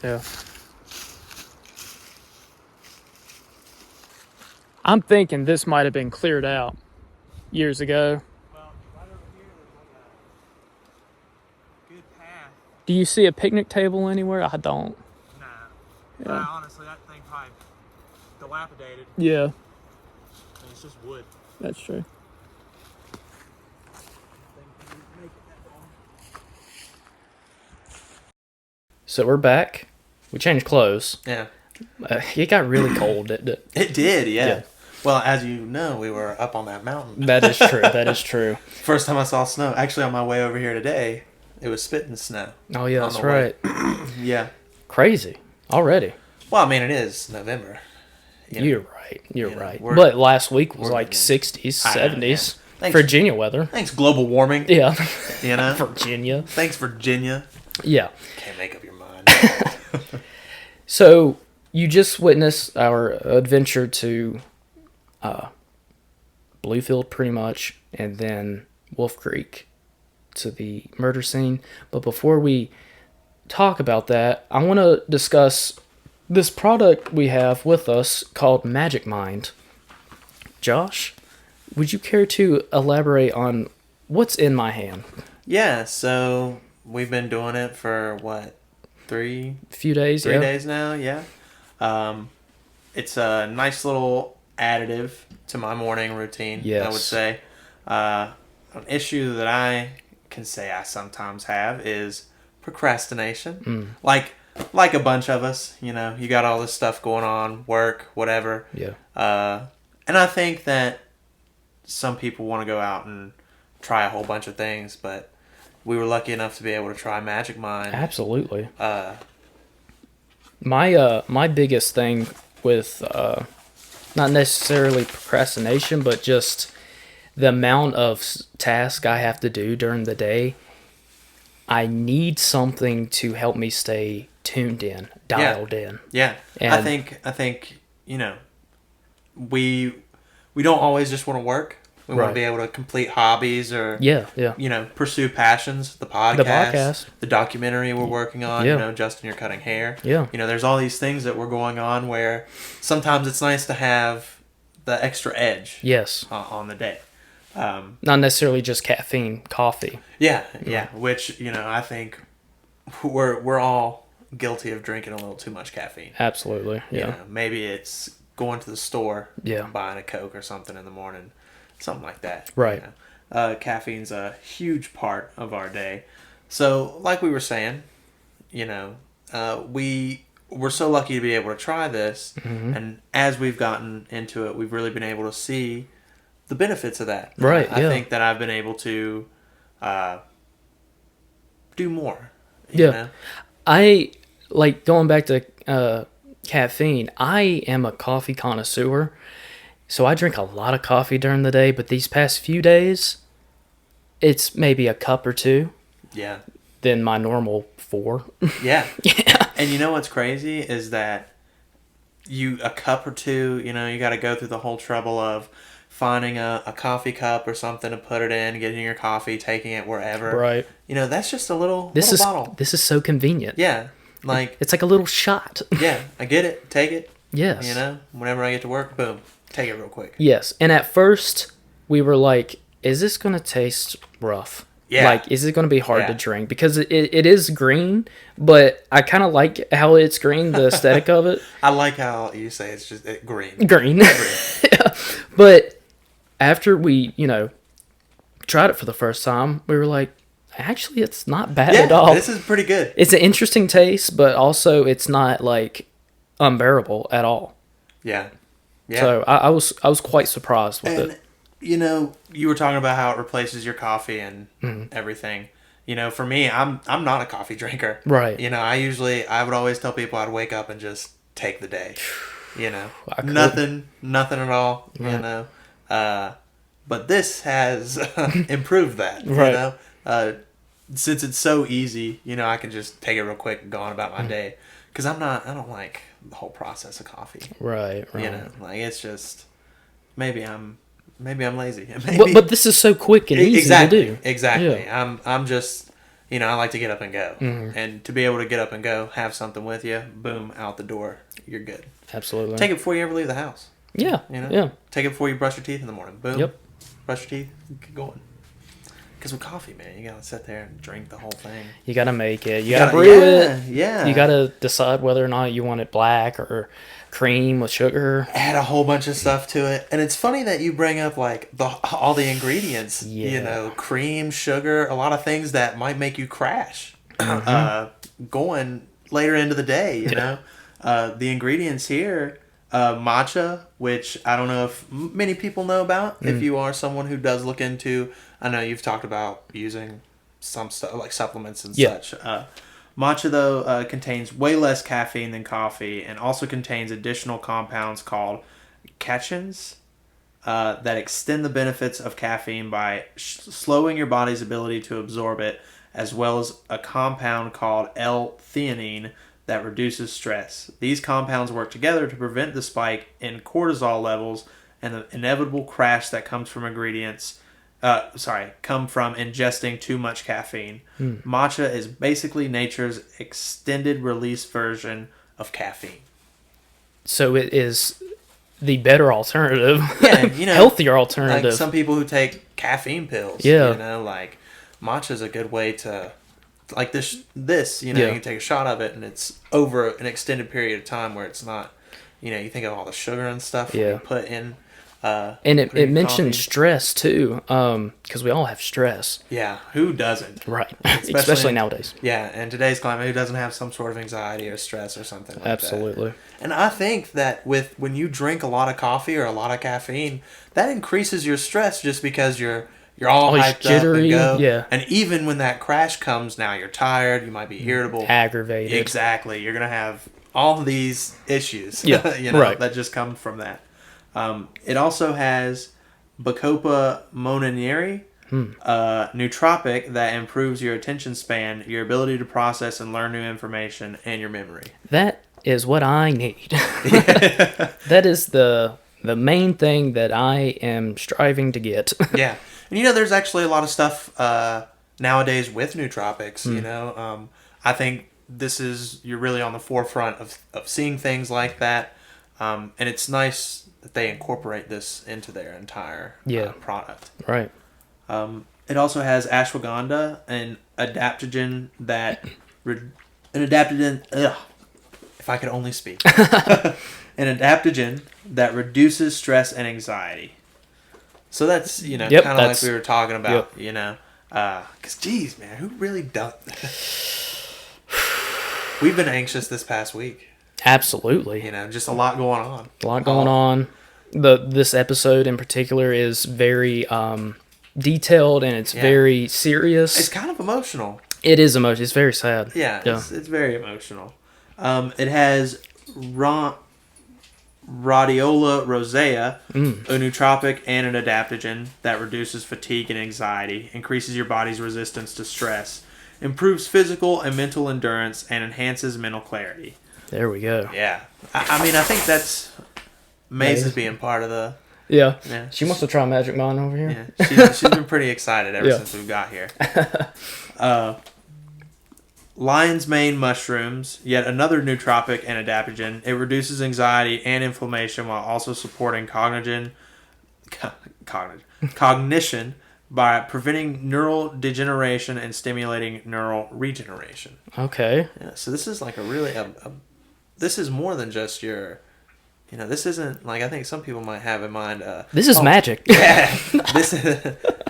Yeah. I'm thinking this might have been cleared out years ago. Well, right over here there's like a good path. Do you see a picnic table anywhere? I don't. Nah. Yeah. Honestly, that thing probably dilapidated. Yeah, I mean, it's just wood. that's true. So we're back. We changed clothes. Yeah. It got really cold. It did, yeah. Yeah. Well, as you know, we were up on that mountain. That is true. That is true. First time I saw snow. Actually, on my way over here today, it was spitting snow. Oh yeah, On that's the way. right. Yeah. Crazy already. Well, I mean, it is November. You know. You're right. You're You know, right. we're- But last week was we're like getting- 60s, I know, 70s. yeah. Thanks. Virginia weather. Thanks, global warming. Yeah. You know? Virginia. Thanks, Virginia. Yeah. Can't make up your mind. So you just witnessed our adventure to Bluefield, pretty much, and then Wolf Creek to the murder scene. But before we talk about that, I want to discuss this product we have with us called Magic Mind. Josh, would you care to elaborate on what's in my hand? Yeah, so we've been doing it for what, three A few days, three yeah. days now? Yeah. It's a nice little additive to my morning routine. I Yes. would say. An issue that I can say I sometimes have is procrastination. Like a bunch of us, you know, you got all this stuff going on, work, whatever. Yeah. And I think that some people want to go out and try a whole bunch of things, but we were lucky enough to be able to try Magic Mind. Absolutely. My biggest thing with not necessarily procrastination, but just the amount of tasks I have to do during the day, I need something to help me stay tuned in, dialed in. Yeah, And- I think you know, we don't always just want to work. We want Right. to be able to complete hobbies or Yeah. you know, pursue passions. The podcast, the documentary we're working on. Yeah. You know, Justin, you're cutting hair. Yeah. You know, there's all these things that we're going on where sometimes it's nice to have the extra edge. Yes. On the day. Not necessarily just caffeine, coffee. Yeah, yeah. Which, you know, I think we're all guilty of drinking a little too much caffeine. Absolutely. You Yeah. know, maybe it's going to the store, Yeah. buying a Coke or something in the morning, something like that. Right. You know? Caffeine's a huge part of our day. So, like we were saying, you know, we we're so lucky to be able to try this. Mm-hmm. And as we've gotten into it, we've really been able to see the benefits of that. Right, I yeah. think that I've been able to do more. Yeah. You know? I like going back to caffeine. I am a coffee connoisseur, so I drink a lot of coffee during the day. But these past few days, it's maybe a cup or two Yeah. than my normal 4. Yeah. Yeah. And you know what's crazy is that a cup or two, you got to go through the whole trouble of finding a coffee cup or something to put it in, getting your coffee, taking it wherever. Right. That's just a little This bottle. is so convenient. Yeah. Like, It's like a little shot. yeah, I get it. Take it. Yes. Whenever I get to work, boom, take it real quick. Yes. And at first, we were like, is this going to taste rough? Yeah. Like, is it going to be hard Yeah. to drink? Because it is green, but I kind of like how it's green, the aesthetic of it. I like how you say it's just green. Green. Yeah. But after we, tried it for the first time, we were like, actually, it's not bad at all. This is pretty good. It's an interesting taste, but also it's not, like, unbearable at all. Yeah. Yeah. So I was quite surprised with And it. you were talking about how it replaces your coffee and Mm-hmm. everything. For me, I'm not a coffee drinker. Right. I would always tell people I'd wake up and just take the day. I couldn't. Nothing at all. But this has improved that. Right. Since it's so easy, I can just take it real quick and go on about Mm-hmm. my day. Because I don't like the whole process of coffee. Right. Like it's just maybe I'm lazy. Maybe, But this is so quick and easy exactly, to do. exactly. Yeah. I'm just I like to get up and go, Mm-hmm. and to be able to get up and go, have something with you, boom, out the door, you're good. Absolutely. Take it before you ever leave the house. Yeah. Yeah. Take it before you brush your teeth in the morning. Boom. Yep. Brush your teeth. Get going. Because with coffee, man, you gotta sit there and drink the whole thing. You gotta make it. You gotta brew it. Yeah. You gotta decide whether or not you want it black or cream with sugar. Add a whole bunch of stuff to it, and it's funny that you bring up like all the ingredients. Yeah. Cream, sugar, a lot of things that might make you crash. Going later into the day, the ingredients here, matcha, which I don't know if many people know about. If you are someone who does look into, I know you've talked about using some stuff like supplements and Yeah. such. Matcha, though, contains way less caffeine than coffee and also contains additional compounds called catechins that extend the benefits of caffeine by slowing your body's ability to absorb it, as well as a compound called L-theanine that reduces stress. These compounds work together to prevent the spike in cortisol levels and the inevitable crash that comes from ingesting too much caffeine. Matcha is basically nature's extended release version of caffeine. So it is the better alternative. Yeah, healthier alternative. Like some people who take caffeine pills. Yeah. Like matcha is a good way to, like this, you Yeah. can take a shot of it and it's over an extended period of time where it's not, you think of all the sugar and stuff Yeah. you put in. And it put in mentioned coffee. stress too, because we all have stress. Yeah, who doesn't? Right. Especially Especially nowadays. Yeah, in today's climate, who doesn't have some sort of anxiety or stress or something like that? Absolutely. And I think that when you drink a lot of coffee or a lot of caffeine, that increases your stress just because you're all Always hyped jittery, up and go. yeah. And even when that crash comes, now you're tired, you might be irritable. Aggravated. Exactly. You're going to have all of these issues Yeah, right. that just come from that. It also has Bacopa mononieri, nootropic that improves your attention span, your ability to process and learn new information, and your memory. That is what I need. That is the main thing that I am striving to get. Yeah. And there's actually a lot of stuff nowadays with nootropics, I think you're really on the forefront of seeing things like that. And it's nice that they incorporate this into their entire product. Right. It also has ashwagandha, an adaptogen that if I could only speak, an adaptogen that reduces stress and anxiety. So that's kind of like we were talking about, because geez, man, who really does? We've been anxious this past week. Absolutely. You know, just a lot going on. A lot going on. This episode in particular is very detailed, and it's very serious. It's kind of emotional. It is emotional. It's very sad. Yeah. It's very emotional. It has rhodiola rosea, a nootropic and an adaptogen that reduces fatigue and anxiety, increases your body's resistance to stress, improves physical and mental endurance, and enhances mental clarity. There we go. Yeah. I mean, I think that's Maze is being part of the... Yeah. Yeah. She wants to try Magic Mind over here. Yeah. She's been pretty excited ever since we got here. Lion's mane mushrooms, yet another nootropic and adaptogen. It reduces anxiety and inflammation while also supporting cognition by preventing neural degeneration and stimulating neural regeneration. Okay. Yeah, so this is like a really this is more than just your, you know, this isn't like I think some people might have in mind. This is magic. Yeah,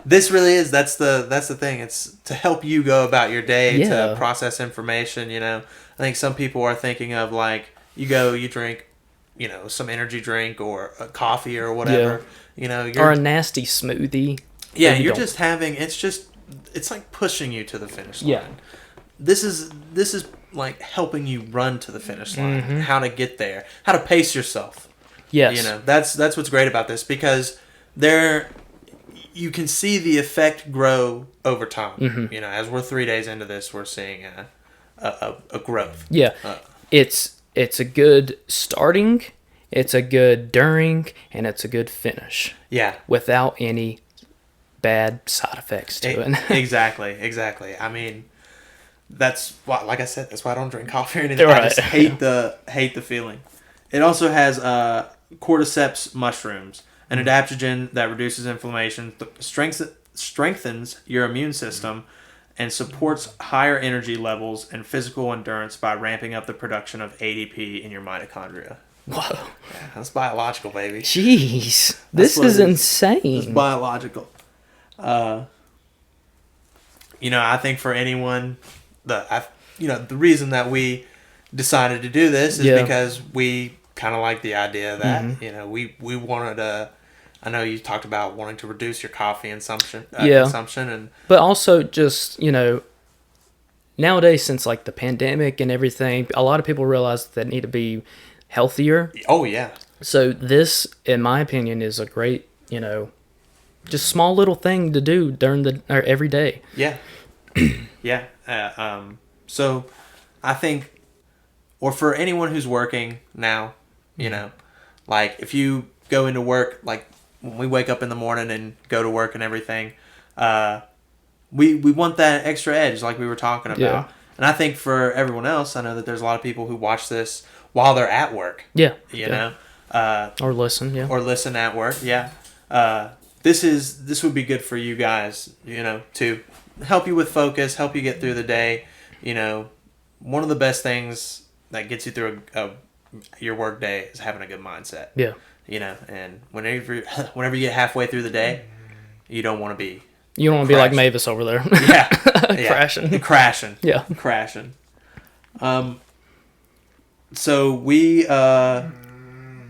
this really is. That's the thing. It's to help you go about your day, to process information. You know, I think some people are thinking of like you drink, you know, some energy drink or a coffee or whatever. You know, or a nasty smoothie. Yeah, you're just having. It's like pushing you to the finish line. Yeah. This is like helping you run to the finish line. How to get there. How to pace yourself. Yes. You know, that's what's great about this, because you can see the effect grow over time. You know, as we're 3 days into this, we're seeing a growth. Yeah. It's a good starting, it's a good during, and it's a good finish. Yeah. Without any bad side effects to it. Exactly. I mean, that's why, like I said, that's why I don't drink coffee or anything. Right. I just hate the feeling. It also has cordyceps mushrooms, an adaptogen that reduces inflammation, strengthens your immune system, and supports higher energy levels and physical endurance by ramping up the production of ADP in your mitochondria. Whoa. Yeah, that's biological, baby. Jeez. This is insane. It's biological. You know, I think for anyone, the reason that we decided to do this is because we kind of like the idea that, you know, we wanted to, I know you talked about wanting to reduce your coffee consumption, and but also just, you know, nowadays, since like the pandemic and everything, a lot of people realize that they need to be healthier. Oh yeah. So this, in my opinion, is a great, you know, just small little thing to do during every day. Yeah. Yeah. So I think, or for anyone who's working now, you know, like if you go into work, like when we wake up in the morning and go to work and everything, we want that extra edge like we were talking about. Yeah. And I think for everyone else, I know that there's a lot of people who watch this while they're at work. Yeah. You know? Or listen, yeah. Or listen at work, yeah. This would be good for you guys, you know, to help you with focus, help you get through the day. You know, one of the best things that gets you through your work day is having a good mindset. Yeah. You know, and whenever you get halfway through the day, you don't want to be... You don't want to be like Mavis over there. Yeah. Crashing. Yeah. Crashing. So we...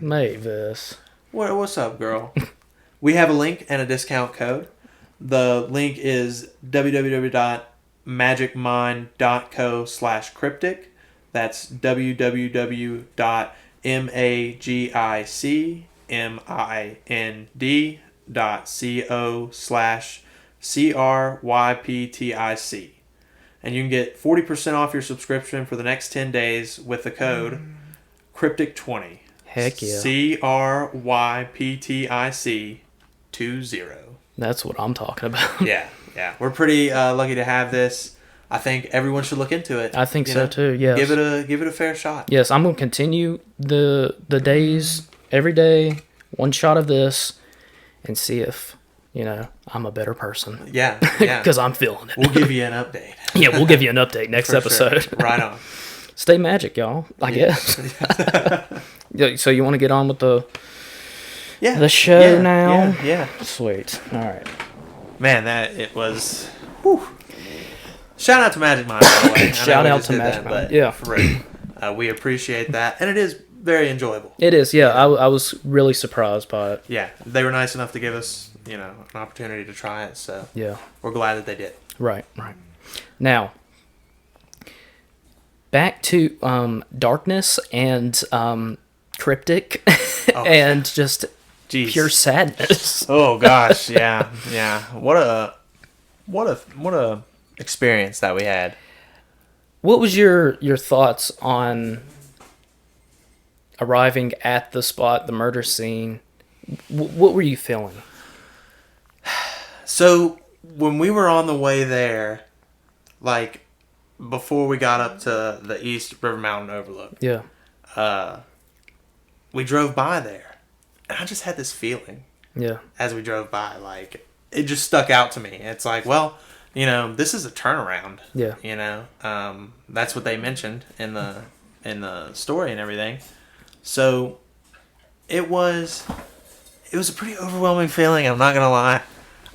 Mavis. What's up, girl? We have a link and a discount code. The link is www.magicmind.co/cryptic. That's www.magicmind.co/CRYPTIC. And you can get 40% off your subscription for the next 10 days with the code Cryptic20. Heck yeah. CRYPTIC 20. That's what I'm talking about. Yeah. We're pretty lucky to have this. I think everyone should look into it. I think so too. Yes. Give it a fair shot. Yes, I'm gonna continue the days every day, one shot of this, and see if, you know, I'm a better person. Yeah. Because I'm feeling it. We'll give you an update. Yeah, we'll give you an update next For episode. Sure. Right on. Stay magic, y'all. I guess. So you want to get on with the show now? Yeah. Sweet. All right. Man, it was. Whew. Shout out to Magic Mind, by the way. Shout out to Magic Mind. Yeah. For real. We appreciate that, and it is very enjoyable. It is, yeah. I was really surprised by it. Yeah, they were nice enough to give us, an opportunity to try it, so Yeah. we're glad that they did. Right. Now, back to darkness and Cryptic and just Jeez. pure sadness. Oh gosh, yeah. What a experience that we had. What was your thoughts on arriving at the spot, the murder scene? What were you feeling? So when we were on the way there, like before we got up to the East River Mountain Overlook, Yeah. we drove by there, and I just had this feeling Yeah. as we drove by, like it just stuck out to me. It's like, well, this is a turnaround. Yeah. That's what they mentioned in the story and everything. So it was a pretty overwhelming feeling. I'm not gonna lie.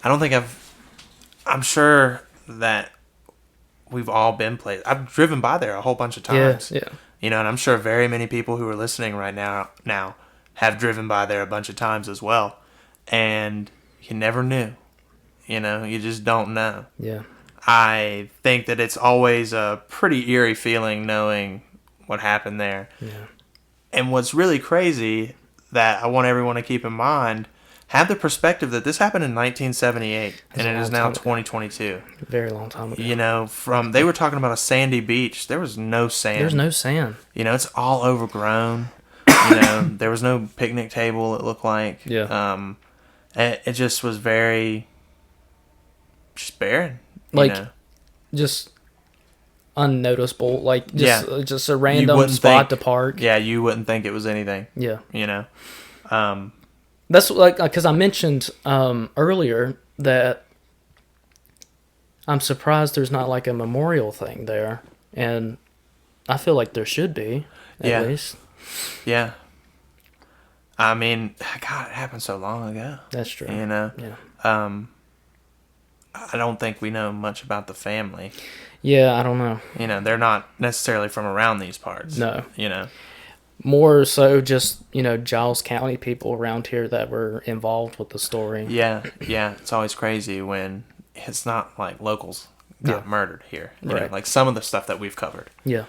I'm sure that we've all been places. I've driven by there a whole bunch of times. Yeah. And I'm sure very many people who are listening right now have driven by there a bunch of times as well. And you never knew. You just don't know. Yeah. I think that it's always a pretty eerie feeling knowing what happened there. Yeah. And what's really crazy that I want everyone to keep in mind, have the perspective that this happened in 1978 and it is now 2022. A very long time ago. They were talking about a sandy beach. There was no sand. There's no sand. It's all overgrown. There was no picnic table, it looked like. Yeah. It just was very just barren. Just unnoticeable, like just a You random wouldn't spot think- to park. Yeah, you wouldn't think it was anything. Yeah. That's That's because I mentioned earlier that I'm surprised there's not like a memorial thing there, and I feel like there should be at least. Yeah. I mean, God, it happened so long ago. That's true. Yeah. I don't think we know much about the family. Yeah, I don't know. They're not necessarily from around these parts. No. More so just, Giles County people around here that were involved with the story. Yeah. It's always crazy when it's not like locals got murdered here. Right. Like some of the stuff that we've covered. Yeah.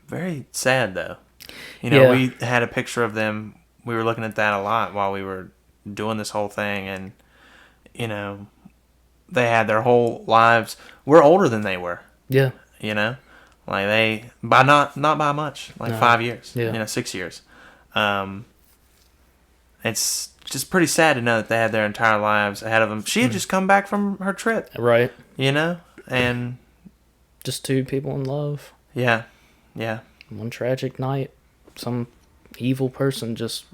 Very sad, though. Yeah. We had a picture of them. We were looking at that a lot while we were doing this whole thing. And, they had their whole lives. We're older than they were. Yeah. Like they, by not by much, like 5 years, 6 years. It's just pretty sad to know that they had their entire lives ahead of them. She had just come back from her trip, Right. and Just two people in love. yeah. One tragic night. Some evil person just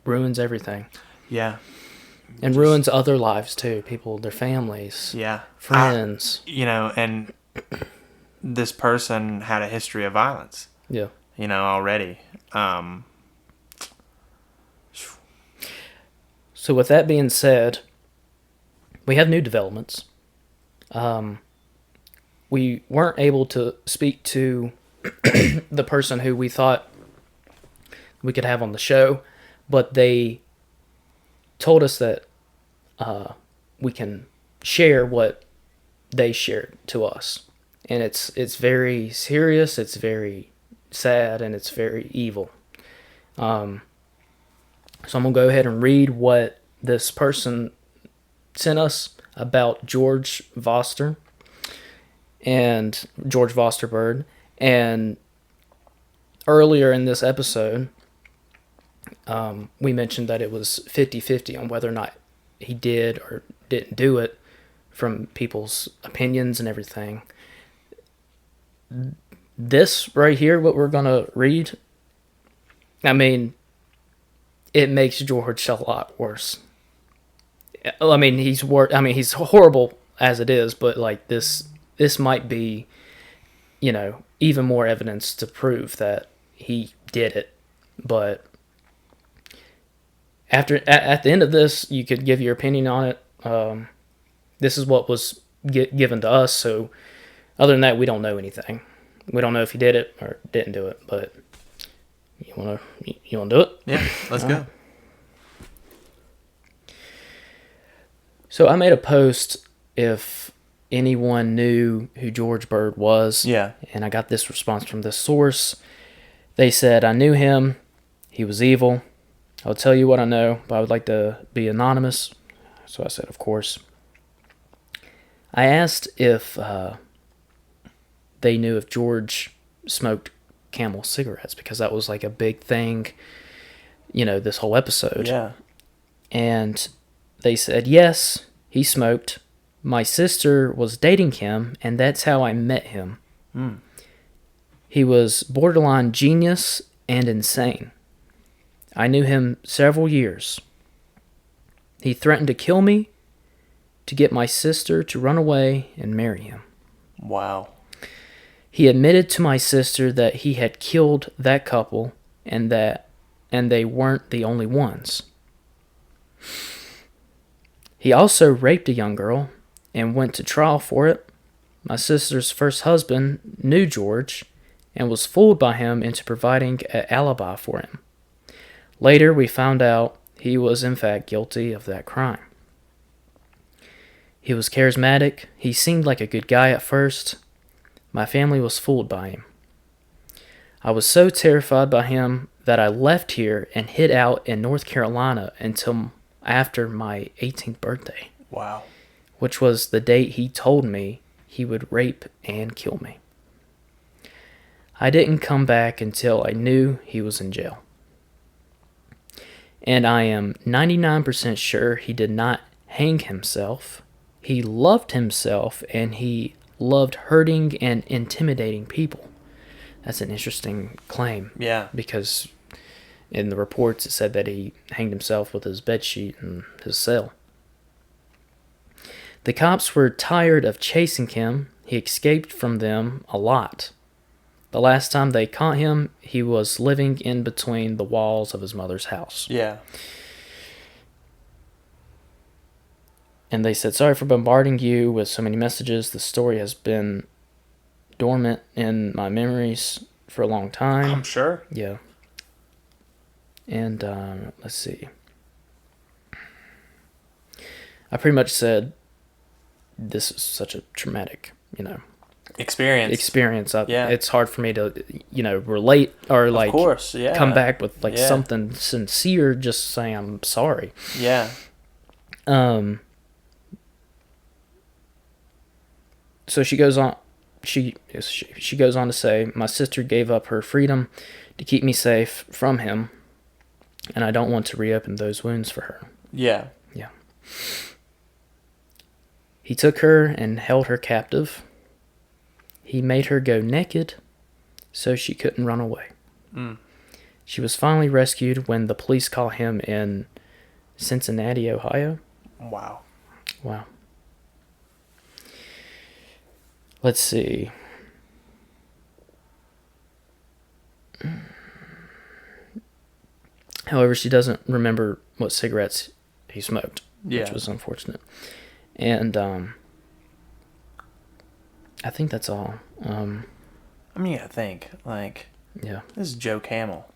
ruins everything. Yeah. And ruins other lives too. People, their families. Yeah. Friends. And this person had a history of violence, Yeah. already. So with that being said, we have new developments. We weren't able to speak to the person who we thought we could have on the show, but they told us that we can share what they shared to us. And it's very serious, it's very sad, and it's very evil. So I'm going to go ahead and read what this person sent us about George Voster and George Voster Bird. And earlier in this episode, we mentioned that it was 50-50 on whether or not he did or didn't do it from people's opinions and everything. This right here, what we're going to read, I mean, it makes George a lot worse. I mean, he's horrible as it is, but like this might be, even more evidence to prove that he did it. But at the end of this, you could give your opinion on it. This is what was given to us, so other than that, we don't know anything. We don't know if he did it or didn't do it, but you wanna do it? Yeah, let's go. So I made a post if anyone knew who George Bird was. Yeah. And I got this response from this source. They said, I knew him. He was evil. I'll tell you what I know, but I would like to be anonymous. So I said, of course. I asked if they knew if George smoked Camel cigarettes, because that was like a big thing, this whole episode. Yeah. And they said, yes, he smoked. My sister was dating him, and that's how I met him. He was borderline genius and insane. I knew him several years. He threatened to kill me to get my sister to run away and marry him. Wow. He admitted to my sister that he had killed that couple and they weren't the only ones. He also raped a young girl and went to trial for it. My sister's first husband knew George and was fooled by him into providing an alibi for him. Later, we found out he was in fact guilty of that crime. He was charismatic. He seemed like a good guy at first. My family was fooled by him. I was so terrified by him that I left here and hid out in North Carolina until after my 18th birthday. Wow. Which was the date he told me he would rape and kill me. I didn't come back until I knew he was in jail. And I am 99% sure he did not hang himself. He loved himself, and he loved hurting and intimidating people. That's an interesting claim. Yeah. Because in the reports it said that he hanged himself with his bedsheet in his cell. The cops were tired of chasing him. He escaped from them a lot. The last time they caught him, he was living in between the walls of his mother's house. Yeah. And they said, sorry for bombarding you with so many messages. The story has been dormant in my memories for a long time. I'm sure. Yeah. And let's see. I pretty much said, this is such a traumatic, experience. Yeah. It's hard for me to, relate or Of course, yeah. come back with Yeah. something sincere, just saying I'm sorry. Yeah. So she goes on. She goes on to say, my sister gave up her freedom to keep me safe from him, and I don't want to reopen those wounds for her. Yeah. Yeah. He took her and held her captive. He made her go naked so she couldn't run away. She was finally rescued when the police caught him in Cincinnati, Ohio. Wow. Wow. Let's see. However, she doesn't remember what cigarettes he smoked, which was unfortunate. And I think that's all. I mean, you gotta think, Yeah. this is Joe Camel.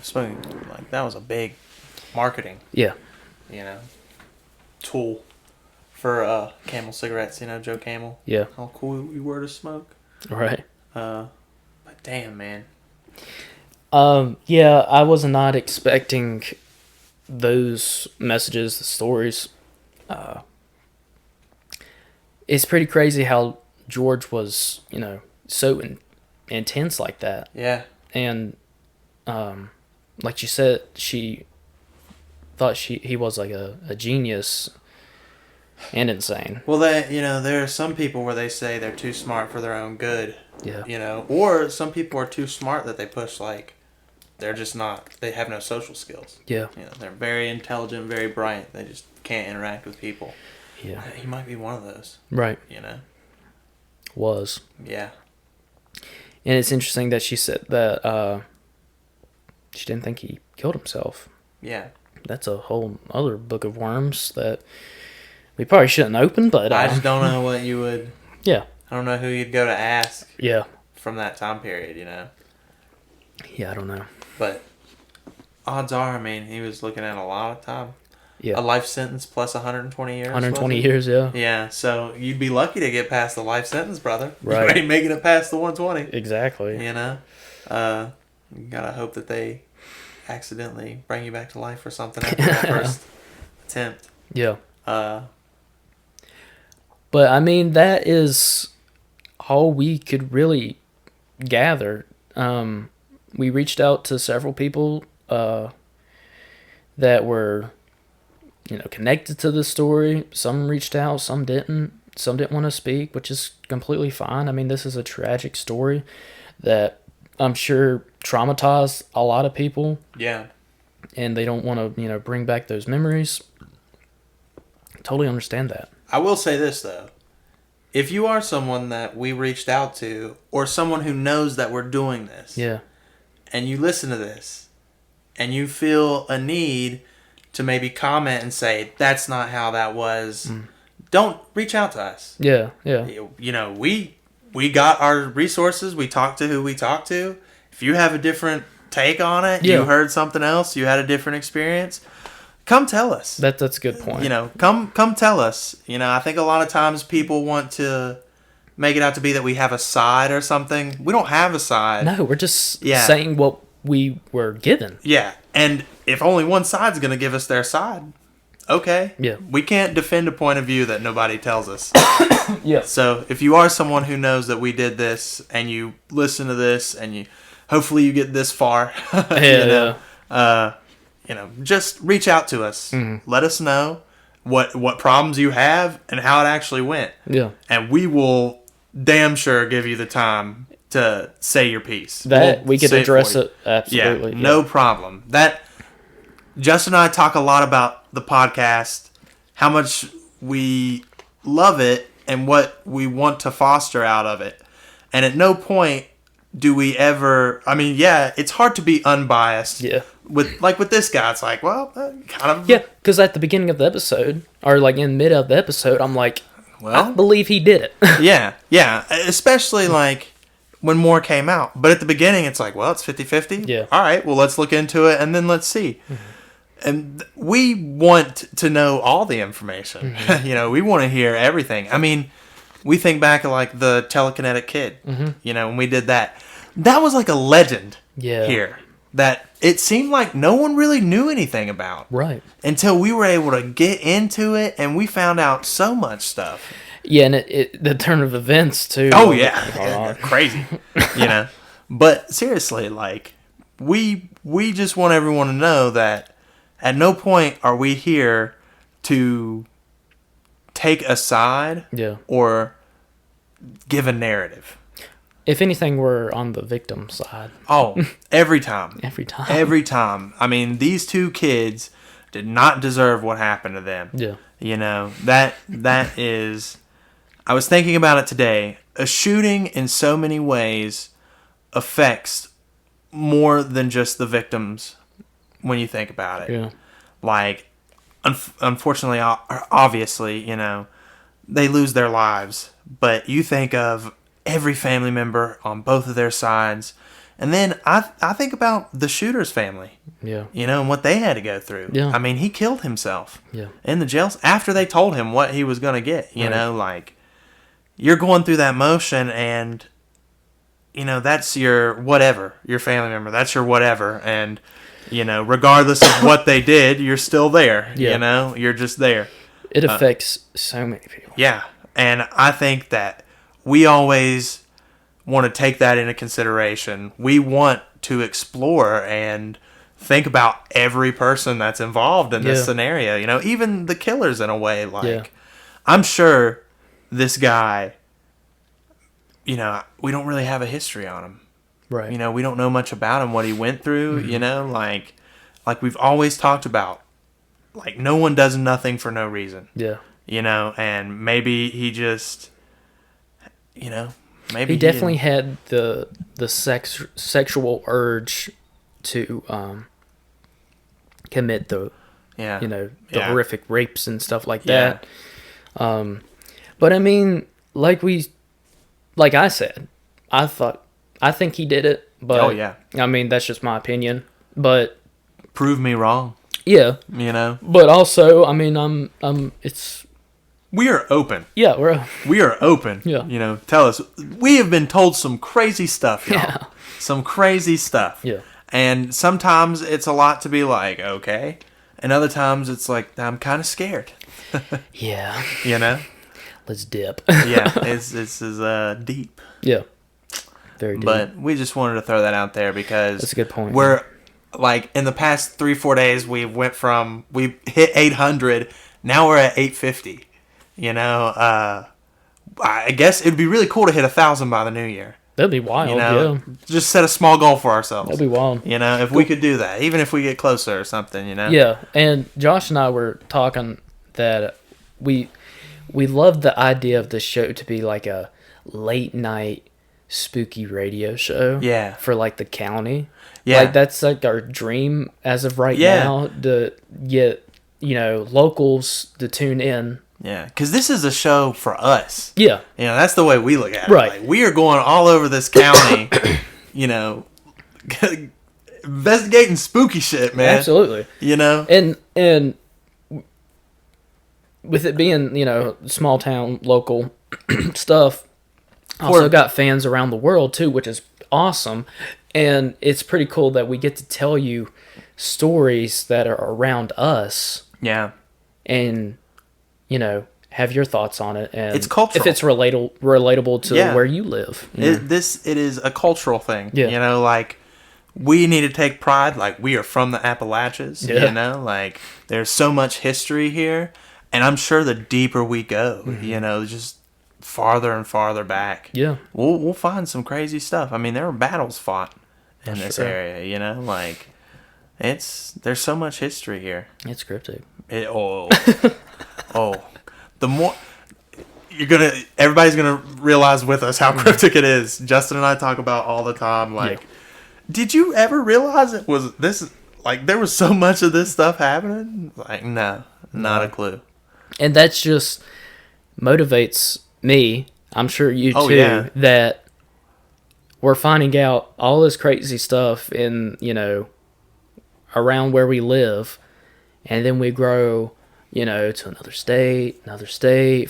Smoking, that was a big marketing, Yeah. tool for Camel cigarettes, Joe Camel. Yeah. How cool we were to smoke. Right. But damn, man. Yeah, I was not expecting those messages, the stories. It's pretty crazy how George was, so intense like that. Yeah. And, like you said, she thought he was like a genius and insane. Well, there are some people where they say they're too smart for their own good. Yeah. Or some people are too smart that they push they're just not. They have no social skills. Yeah. They're very intelligent, very bright. They just can't interact with people. Yeah. He might be one of those. Right. Was. Yeah. And it's interesting that she said that she didn't think he killed himself. Yeah. That's a whole other book of worms that we probably shouldn't open, but I just don't know what you would. Yeah. I don't know who you'd go to ask Yeah. from that time period, you know. Yeah, I don't know. But odds are, I mean, he was looking at a lot of time. Yeah. A life sentence plus 120 years. 120 wasn't it? years, yeah. Yeah, so you'd be lucky to get past the life sentence, brother. Right. You ain't making it past the 120. Exactly. You know? You gotta hope that they accidentally bring you back to life or something after that first attempt. Yeah. Uh, But I mean, that is all we could really gather. We reached out to several people that were, connected to the story. Some reached out, some didn't. Some didn't want to speak, which is completely fine. I mean, this is a tragic story that I'm sure traumatized a lot of people, yeah. and they don't want to, bring back those memories. Totally understand that. I will say this, though. If you are someone that we reached out to, or someone who knows that we're doing this, Yeah. and you listen to this, and you feel a need to maybe comment and say, that's not how that was, don't reach out to us. Yeah. Yeah. You know, we got our resources. We talked to who we talked to. If you have a different take on it, Yeah. you heard something else, you had a different experience, come tell us. That's a good point. You know, come tell us. You know, I think a lot of times people want to make it out to be that we have a side or something. We don't have a side. No, we're just Yeah. saying what we were given. Yeah, and if only one side's going to give us their side, okay. Yeah. We can't defend a point of view that nobody tells us. Yeah. So if you are someone who knows that we did this and you listen to this and you hopefully you get this far, just reach out to us. Mm-hmm. Let us know what problems you have and how it actually went. Yeah. And we will damn sure give you the time to say your piece. That we could say address for you. it absolutely. Yeah, no problem. That Justin and I talk a lot about the podcast, how much we love it and what we want to foster out of it. And at no point do we ever, I mean, yeah, it's hard to be unbiased. Yeah. With this guy, it's like, well, kind of. Yeah, because at the beginning of the episode, or like in mid of the episode, I'm like, Well, I believe he did it. yeah. Especially like when more came out. But at the beginning, it's like, well, it's 50-50. Yeah. All right, well, let's look into it and then let's see. And we want to know all the information. We want to hear everything. I mean, we think back at like the telekinetic kid, when we did that. That was like a legend here that it seemed like no one really knew anything about. Right. Until we were able to get into it and we found out so much stuff. Yeah, and the turn of events too. Oh, yeah. Crazy. But seriously, like, we just want everyone to know that at no point are we here to take a side or give a narrative. If anything, we're on the victim side. Oh, every time. Every time. Every time. I mean, these two kids did not deserve what happened to them. Yeah. That is... I was thinking about it today. A shooting in so many ways affects more than just the victims when you think about it. Yeah. Like, unfortunately, obviously, they lose their lives. But you think of every family member on both of their sides. And then I think about the shooter's family. Yeah. And what they had to go through. Yeah. I mean, he killed himself. Yeah. In the jails after they told him what he was going to get. Like, you're going through that motion and, that's your whatever, your family member. That's your whatever. And, regardless of what they did, you're still there. Yeah. You're just there. It affects so many people. Yeah. And I think that we always want to take that into consideration. We want to explore and think about every person that's involved in this scenario. Even the killers in a way. Like, I'm sure this guy, we don't really have a history on him. Right. We don't know much about him, what he went through, like we've always talked about. Like, no one does nothing for no reason. Yeah. And maybe he just, maybe he definitely had the sexual urge to commit the horrific rapes and stuff like that. But I mean, like we like I said, I think he did it, but Oh, yeah. I mean, that's just my opinion. But Prove me wrong. yeah, You know, but also, I mean, it's we are open. yeah, we're We are open. Yeah. You know, tell us. We have been told some crazy stuff, y'all. Yeah. Some crazy stuff. Yeah. And sometimes it's a lot to be like, okay. And other times it's like, I'm kind of scared. yeah. You know? Let's dip. Yeah. This is deep. Yeah, very deep. But we just wanted to throw that out there because That's a good point. We're like in the past 3-4 days we hit 800. Now we're at 850. You know, I guess it'd be really cool to hit 1,000 by the new year. That'd be wild. You know, Yeah, just set a small goal for ourselves. that'd be wild. You know, if we could do that, even if we get closer or something. You know. Yeah, and Josh and I were talking that we love the idea of this show to be like a late night spooky radio show. Yeah. For like the county. Yeah. Like that's like our dream as of right Yeah. now to get, locals to tune in. Yeah, because this is a show for us. Yeah. You know, that's the way we look at it. Right. Like, we are going all over this county, you know, investigating spooky shit, man. Absolutely. You know? And with it being, small town local stuff, also got fans around the world too, which is awesome. And it's pretty cool that we get to tell you stories that are around us Yeah. and, have your thoughts on it. And It's cultural. if it's relatable to Yeah. where you live. It is a cultural thing. Yeah. You know, like, we need to take pride. Like, we are from the Appalachians. Yeah. You know? Like, there's so much history here. And I'm sure the deeper we go, just farther and farther back. Yeah. We'll find some crazy stuff. I mean, there were battles fought in this Sure. area, like there's so much history here. It's cryptic. The more everybody's gonna realize with us how cryptic it is. Justin and I talk about all the time. Like, did you ever realize it was this? Like, there was so much of this stuff happening. Like, no, not a clue. And that's just motivates me, I'm sure you Oh, too, yeah. that we're finding out all this crazy stuff in, around where we live. And then we grow, to another state,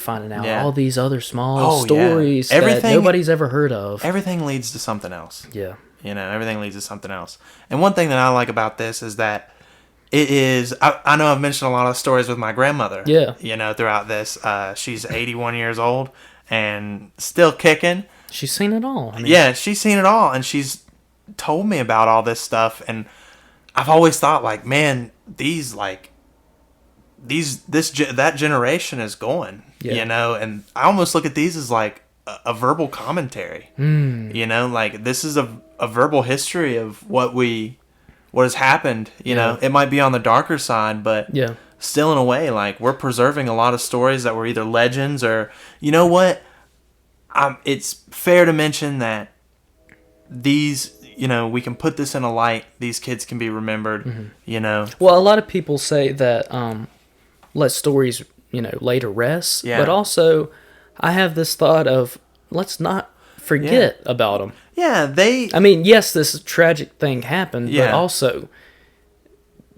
finding out Yeah. all these other small Oh, yeah. stories that Everything- nobody's ever heard of. Everything leads to something else. Yeah. Everything leads to something else. And one thing that I like about this is that it is, I know I've mentioned a lot of stories with my grandmother. Yeah. Throughout this. She's 81 years old and still kicking. She's seen it all. I mean, Yeah, she's seen it all, and she's told me about all this stuff. And I've always thought, like, man, that generation is going. Yeah. And I almost look at these as like a verbal commentary. Like, this is a verbal history of what has happened. It might be on the darker side, but Yeah. still, in a way, like, we're preserving a lot of stories that were either legends or, you know what? It's fair to mention that these, we can put this in a light. These kids can be remembered. Well, a lot of people say that let stories, lay to rest. Yeah. But also, I have this thought of let's not forget about them. Yeah, I mean, yes, this tragic thing happened, but Yeah. also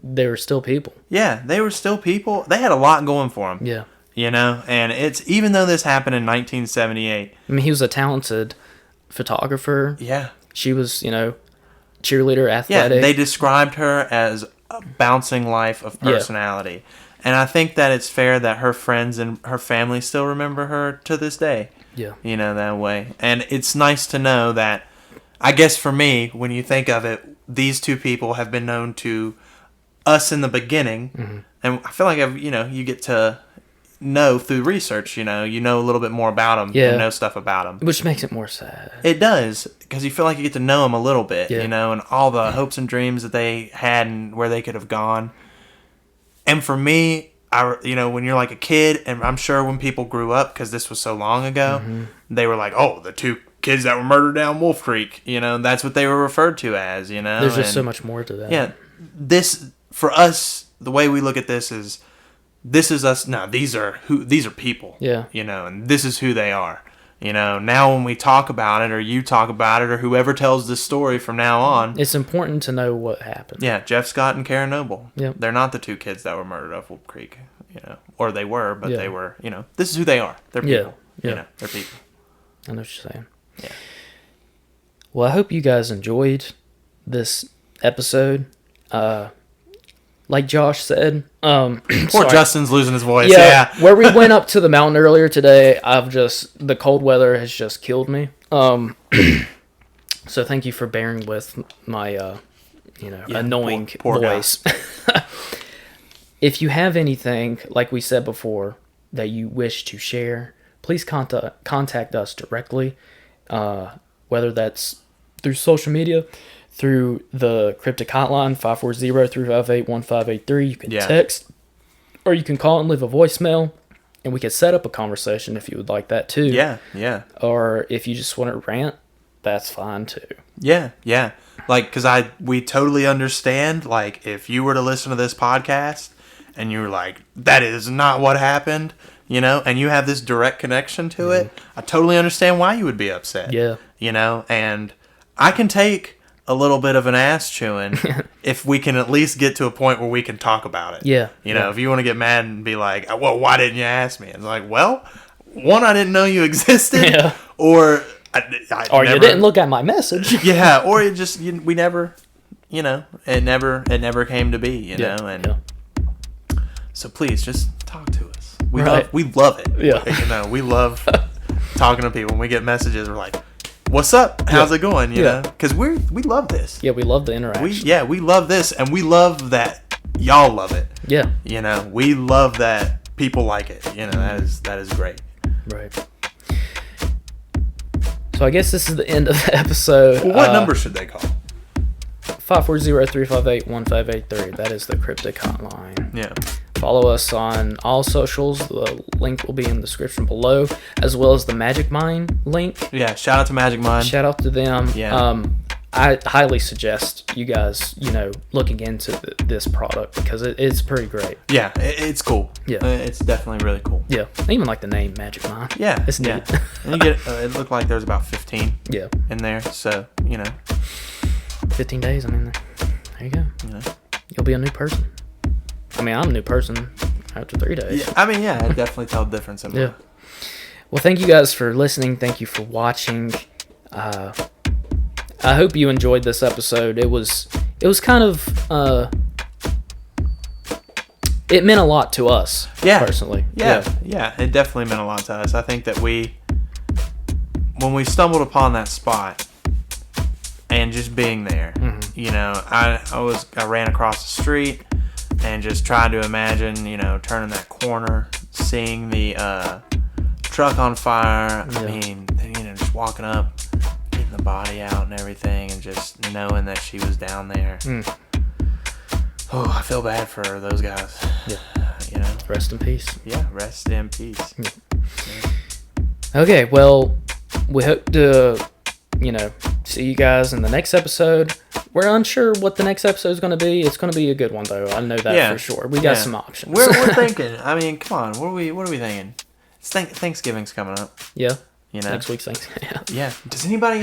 they were still people. Yeah, they were still people. They had a lot going for them. Yeah. And it's, even though this happened in 1978. I mean, he was a talented photographer. Yeah. She was, cheerleader, Yeah, athletic. they described her as a bouncing life of personality. And I think that it's fair that her friends and her family still remember her to this day. Yeah. That way. And it's nice to know that, I guess for me, when you think of it, these two people have been known to us in the beginning. Mm-hmm. And I feel like, you get to know through research, you know a little bit more about them Yeah. and know stuff about them. Which makes it more sad. It does, because you feel like you get to know them a little bit, Yeah. and all the hopes and dreams that they had and where they could have gone. And for me, when you're like a kid, and I'm sure when people grew up, because this was so long ago, they were like, oh, the two kids that were murdered down Wolf Creek, that's what they were referred to as, There's just so much more to that. Yeah, this, for us, the way we look at this is us. No, these are people. Yeah. And this is who they are. Now when we talk about it, or you talk about it, or whoever tells this story from now on, It's important to know what happened. yeah, Jeff Scott and Karen Noble. Yep. They're not the two kids that were murdered off Wolf Creek, or they were, but Yeah. they were, this is who they are. They're Yeah, people. yeah. They're people. I know what you're saying. Yeah. Well, I hope you guys enjoyed this episode. Like Josh said, Poor sorry. Justin's losing his voice. Yeah, Yeah. where we went up to the mountain earlier today, the cold weather has just killed me. So thank you for bearing with my, annoying poor guy. voice. If you have anything, like we said before, that you wish to share, please contact us directly, whether that's through social media, through the Cryptic Hotline, 540-358-1583. You can text, or you can call and leave a voicemail, and we can set up a conversation if you would like that too. Yeah, yeah. Or if you just want to rant, that's fine too. Yeah, yeah. Like, because we totally understand, like, if you were to listen to this podcast and you were like, that is not what happened, and you have this direct connection to it, I totally understand why you would be upset. Yeah. And I can take a little bit of an ass chewing if we can at least get to a point where we can talk about it. Yeah. If you want to get mad and be like, well, why didn't you ask me? It's like, well, one, I didn't know you existed, Yeah. or Or you didn't look at my message. yeah, or it just we never, it never came to be, and so please just talk to us. We love it. Yeah. We love talking to people. When we get messages, we're like, "What's up? How's it going?" Because we love this. Yeah, we love the interaction. We love this, and we love that y'all love it. Yeah. We love that people like it. That is great. Right. So I guess this is the end of the episode. Well, what number should they call? 540-358-1583. That is the Cryptic Hotline. Yeah. Follow us on all socials. The link will be in the description below, as well as the Magic Mind link. Yeah. Shout out to Magic Mind. Shout out to them. Yeah. I highly suggest you guys, looking into this product because it's pretty great. Yeah, it's cool. Yeah. It's definitely really cool. Yeah. I even like the name Magic Mind. Yeah. It's neat. Yeah. And you get, it looked like there's about 15 Yeah. in there. So, 15 days. I mean, there you go. You'll be a new person. I mean, I'm a new person after 3 days. Yeah, I mean, yeah, I definitely tell the difference in Yeah. Well, thank you guys for listening. Thank you for watching. I hope you enjoyed this episode. It was kind of it meant a lot to us. Personally. Yeah. It definitely meant a lot to us. I think that when we stumbled upon that spot and just being there, I ran across the street and just tried to imagine, turning that corner, seeing the truck on fire. Yeah. I mean, just walking up, getting the body out and everything, and just knowing that she was down there. Oh, I feel bad for those guys. Yeah. Rest in peace. Yeah, rest in peace. Yeah. Okay, well, we hope to, see you guys in the next episode. We're unsure what the next episode is going to be. It's going to be a good one, though. I know that for sure. We got some options. We're thinking. I mean, come on. What are we thinking? It's Thanksgiving's coming up. Yeah. Next week's Thanksgiving. Yeah. Does anybody,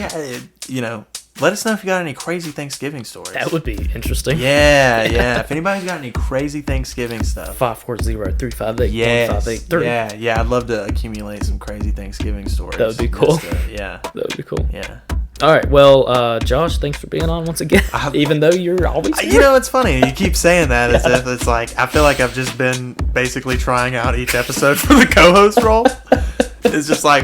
let us know if you got any crazy Thanksgiving stories. That would be interesting. Yeah. If anybody's got any crazy Thanksgiving stuff. 540-358-1583. Yeah. I'd love to accumulate some crazy Thanksgiving stories. That would be cool. That would be cool. Yeah. All right. Well, Josh, thanks for being on once again. Even though you're always here. It's funny. You keep saying that as if it's like, I feel like I've just been basically trying out each episode for the co-host role. It's just like,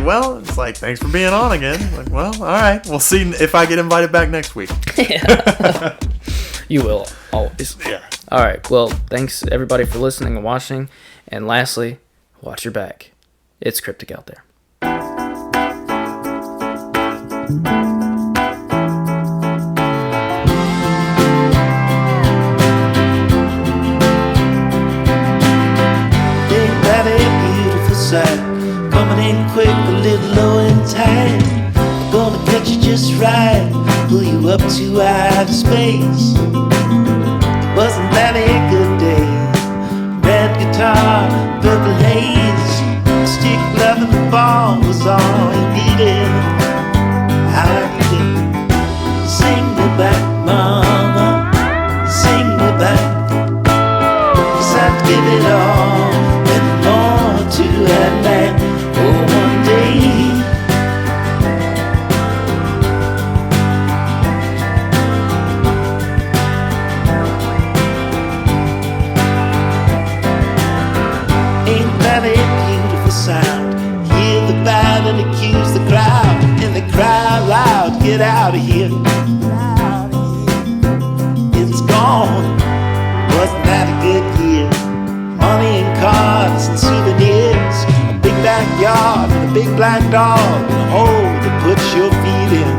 thanks for being on again. Like, well, all right. We'll see if I get invited back next week. Yeah. You will, always. Yeah. All right. Well, thanks, everybody, for listening and watching. And lastly, watch your back. It's Cryptic Out There. Big Valley, beautiful sight. Coming in quick, a little low in time. Gonna catch you just right, pull you up to outer space. Wasn't that a good day? Red guitar, purple haze. Stick, love, and the ball was all you need. back. 'Cause I'd give it all and more to have back. Oh, one day. Ain't that a beautiful sound? Hear the band and accuse the crowd, and they cry loud, get out of here. It's gone. Wasn't that a good year? Money and cars and souvenirs, a big backyard and a big black dog, and a hole to put your feet in.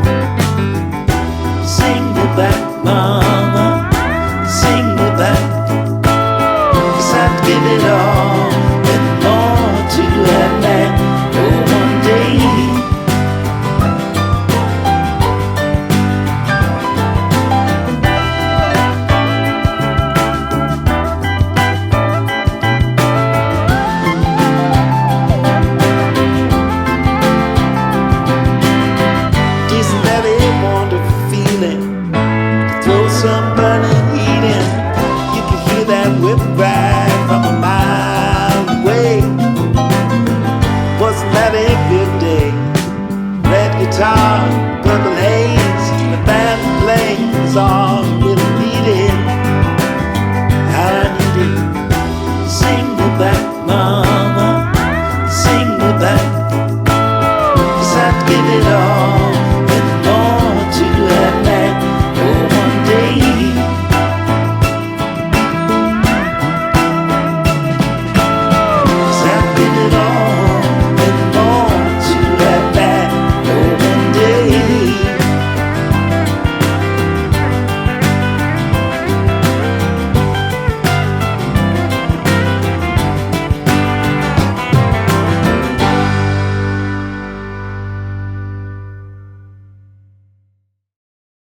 Sing me back, mama, sing me back. 'Cause I'd give it all and more to have back. Oh, one day. Isn't that a wonderful feeling? To throw some burning heat in. You can hear that whip cry